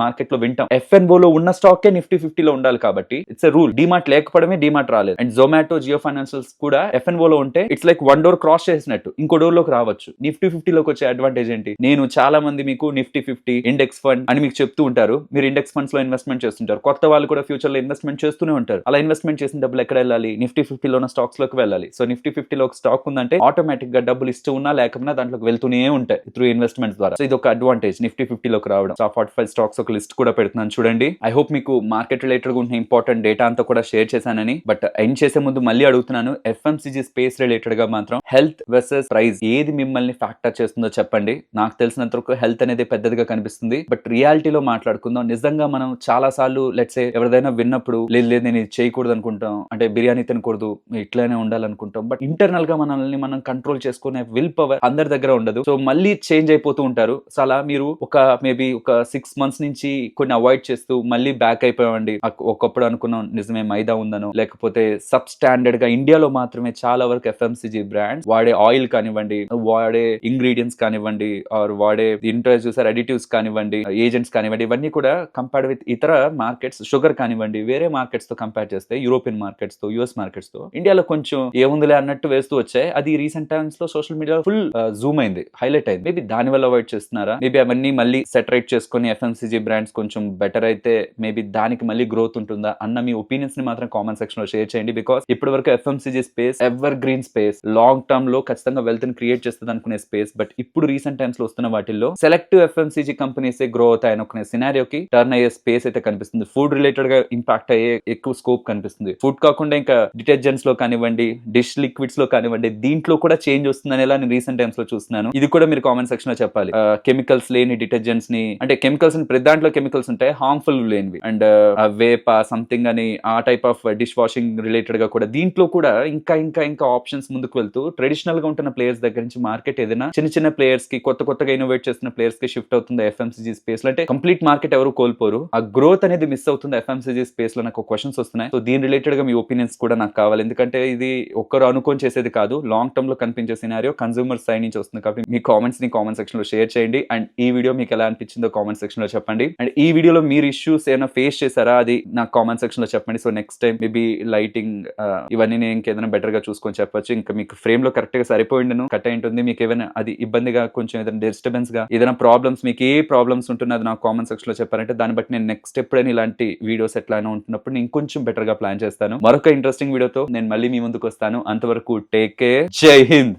మార్కెట్ లో వింటాం. FNO లో ఉన్న స్టాక్ నిఫ్టీ 50 లో ఉండాలి కాబట్టి ఇట్స్ ఎ రూల్. డిమార్ట్ లేకపోవడమే డిమార్ట్ రాలేదు. అండ్ జొమాటో, జియో ఫైనాన్షియల్స్ కూడా FNO లో ఉంటే it's like one door cross చేసినట్టు ఇంకో డోర్ లోకి రావచ్చు. నిఫ్టీ 50 లోకి వచ్చే అడ్వాంటేజ్ ఏంటి? నేను చాలా మంది మీకు నిఫ్టీ 50 ఇండెక్స్ ఫండ్ అని మీకు చెప్తూ ఉంటారు. మీరు ఇండెక్స్ ఫండ్స్ లో ఇన్వెస్ట్మెంట్ చేస్తుంటారు. కొత్త వాళ్ళు కూడా ఫ్యూచర్ లో ఇన్వెస్ట్మెంట్ చేస్తూనే ఉంటారు. అలా ఇన్వెస్ట్మెంట్ చేసిన డబ్బులు ఎక్కడ వెళ్ళాలి? నిఫ్టీ 50 లో ఉన్న స్టాక్స్ లోకి వెళ్ళాలి. సో నిఫ్టీ 50 లో ఒక స్టాక్ ఉందంటే ఆటోమేటిక్ గా డబ్బులు ఇస్తూ ఉన్నా లేకపోయినా దాంట్లోకి వెళ్తూనే ఉంటాయి త్రూ ఇన్వెస్ట్మెంట్స్ ద్వారా. సో ఇది ఒక అడ్వాంటేజ్ నిఫ్టీ 50 లోకి రావడం. సో 45 స్టాక్స్ ఒక లిస్ట్ కూడా పెడుతున్నాను చూడండి. ఐ హోప్ మీకు మార్కెట్ రిలేటెడ్ ఉన్న ఇంపార్టెంట్ డేటా అంతా కూడా షేర్ చేశానని. బట్ ఎండ్ చేసే ముందు మళ్ళీ అడుగుతున్నాను, ఎఫ్ఎంసీజీ స్పేస్ రిలేటెడ్ గా మాత్రం హెల్త్ వర్సెస్ ప్రైస్ ఏది మిమ్మల్ని ఫ్యాక్టర్ చేస్తుందో చెప్పండి. నాకు తెలిసినంత వరకు హెల్త్ అనేది పెద్దదిగా కనిపిస్తుంది, బట్ రియాలిటీలో మాట్లాడుకుందాం. నిజంగా మనం చాలా సార్లు లెట్సే ఎవరిదైనా విన్నప్పుడు లేదు లేదు నేను ఇది చేయకూడదు అనుకుంటాం, అంటే బిర్యానీ తినకూడదు ఇట్లానే ఉండాలనుకుంటాం, బట్ ఇంటర్నల్ గా మనల్ని మనం కంట్రోల్ చేసుకునే విల్ పవర్ అందరి దగ్గర ఉండదు. సో మళ్ళీ చేంజ్ అయిపోతూ ఉంటారు. సో అలా మీరు మేబీ ఒక 6 months నుంచి కొన్ని అవాయిడ్ చేస్తూ మళ్ళీ బ్యాక్ అయిపోయామండి. ఒకప్పుడు అనుకున్నాం నిజమే మైదా ఉందనో, లేకపోతే సబ్ స్టాండర్డ్ గా ఇండియాలో మాత్రమే చాలా వరకు ఎఫ్ఎంసీజీ బ్రాండ్స్ వాడే ఆయిల్ కానివ్వండి, వాడే ఇంగ్రీడియంట్స్ కానివ్వండి, ఆర్ వాడే ఇంట్రడ్యూస్ చూసారు అడిటివ్స్ కానివ్వండి, ఏజెంట్స్ కానివ్వండి, ఇవన్నీ కూడా కంపేర్డ్ విత్ ఇతర మార్కెట్స్, షుగర్ కానివ్వండి, వేరే మార్కెట్స్ తో కంపేర్ చేస్తే యూరోపియన్ మార్కెట్స్ తో, యుఎస్ మార్కెట్స్ తో ఇండియాలో కొంచెం ఏముందిలే అన్నట్టు వేస్తూ వచ్చాయి. అది రీసెంట్ టైమ్స్ లో సోషల్ మీడియా ఫుల్ జూమ్ అయింది, హైలైట్ అయింది. మేబీ దాని వల్ల అవాయిడ్ చేస్తున్నారా, మేబీ అవన్నీ మళ్ళీ సెటరేట్ చేసుకుని ఎఫ్ఎంసీజీ బ్రాండ్స్ కొంచెం బెటర్ అయితే మేబీ దానికి మళ్ళీ గ్రోత్ ఉంటుందా అన్న మీ ఒపీనియన్స్ ని మాత్రం కామెంట్ సెక్షన్ లో షేర్ చేయండి. బికాస్ ఇప్పటి వరకు FMCG space ever green space, long term లో ఖచ్చితంగా వెల్త్ ని క్రియేట్ చేస్తుంది అనుకునే స్పేస్, బట్ ఇప్పుడు రీసెంట్ టైమ్స్ లో వస్తున్న వాటిల్లో సెలెక్టివ్ ఎఫ్ఎంసీజీ కంపెనీస్ గ్రో అవుతాయి అనుకునే సినారియోకి టర్న్ అయ్యే స్పేస్ అయితే కనిపిస్తుంది. ఫుడ్ రిలేటెడ్ గా ఇంపాక్ట్ అయ్యే ఎక్కువ స్కోప్ కనిపిస్తుంది. ఫుడ్ కాకుండా ఇంకా డిటర్జెంట్స్ లో కానివ్వండి, డిష్ లిక్విడ్స్ లో కానివ్వండి, దీంట్లో కూడా చేంజ్ వస్తుంది అనేలా నేను రీసెంట్ టైమ్స్ లో చూస్తున్నాను. ఇది కూడా మీరు కామెంట్ సెక్షన్ లో చెప్పాలి. కెమికల్స్ లేని డిటర్జెంట్స్ ని, అంటే కెమికల్స్ ప్రతి దాంట్లో కెమికల్స్ ఉంటాయి, హార్మ్ఫుల్ లేనివి, అండ్ వేప సంథింగ్ అని ఆ type of dish washing related గా కూడా దీంట్లో కూడా ఇంకా ఇంకా ఇంకా ఆప్షన్స్ ముందుకు వెళ్తూ ట్రెడిషనల్ గా ఉంటున్న ప్లేయర్స్ దగ్గర నుంచి మార్కెట్ ఏదైనా చిన్న చిన్న ప్లేయర్స్ కి, కొత్తగా ఇన్నోవేట్ చేస్తున్న ప్లేయర్స్ కి షిఫ్ట్ అవుతుంది ఎఫ్ఎంసీజీ స్పేస్ లో. అంటే కంప్లీట్ మార్కెట్ ఎవరు కోల్పోరు, ఆ గ్రోత్ అనేది మిస్ అవుతుంది ఎఫ్ఎంసీజీ స్పేస్ లో. నాకు క్వశ్చన్స్ వస్తున్నాయి. సో దీని రిలేటెడ్ గా మీ ఒపీనియన్స్ కూడా నాకు కావాలి, ఎందుకంటే ఇది ఒక్కరు అనుకొని చేసేది కాదు, లాంగ్ టర్మ్ లో కనిపించే సినారియో కన్స్యూమర్ సైడ్ నుంచి వస్తుంది. కాబట్టి మీ కామెంట్స్ ని కామెంట్ సెక్షన్ లో షేర్ చేయండి. అండ్ ఈ వీడియో మీకు ఎలా అనిపించిందో కామెంట్ సెక్షన్ లో చెప్పండి. అండ్ ఈ వీడియోలో మీరు ఇష్యూస్ ఏమైనా ఫేస్ చేశారా అది నాకు కామెంట్ సెక్షన్ లో చెప్పండి. So next time maybe lighting ఇవన్నీ నేను ఇంకేదైనా బెటర్ గా చూసుకొని చెప్పొచ్చు. ఇంకా మీకు ఫ్రేమ్ లో కరెక్ట్ గా సరిపోయిండను, కట్ అయి ఉంటుంది. మీకు ఏమైనా అది ఇబ్బందిగా, కొంచెం ఏదైనా డిస్టర్బెన్స్ గా, ఏదైనా ప్రాబ్లమ్స్, మీకు ఏ ప్రాబ్లమ్స్ ఉంటున్నా అది నాకు కామెంట్ సెక్షన్ లో చెప్పారంటే దాన్ని బట్టి నేను నెక్స్ట్ ఎప్పుడైనా ఇలాంటి వీడియోస్ ఎట్లయినా ఉంటున్నప్పుడు నేను కొంచెం బెటర్ గా ప్లాన్ చేస్తాను. మరొక ఇంట్రెస్టింగ్ వీడియోతో నేను మళ్ళీ మీ ముందుకు వస్తాను. అంతవరకు టేక్ కేర్, జై హింద్.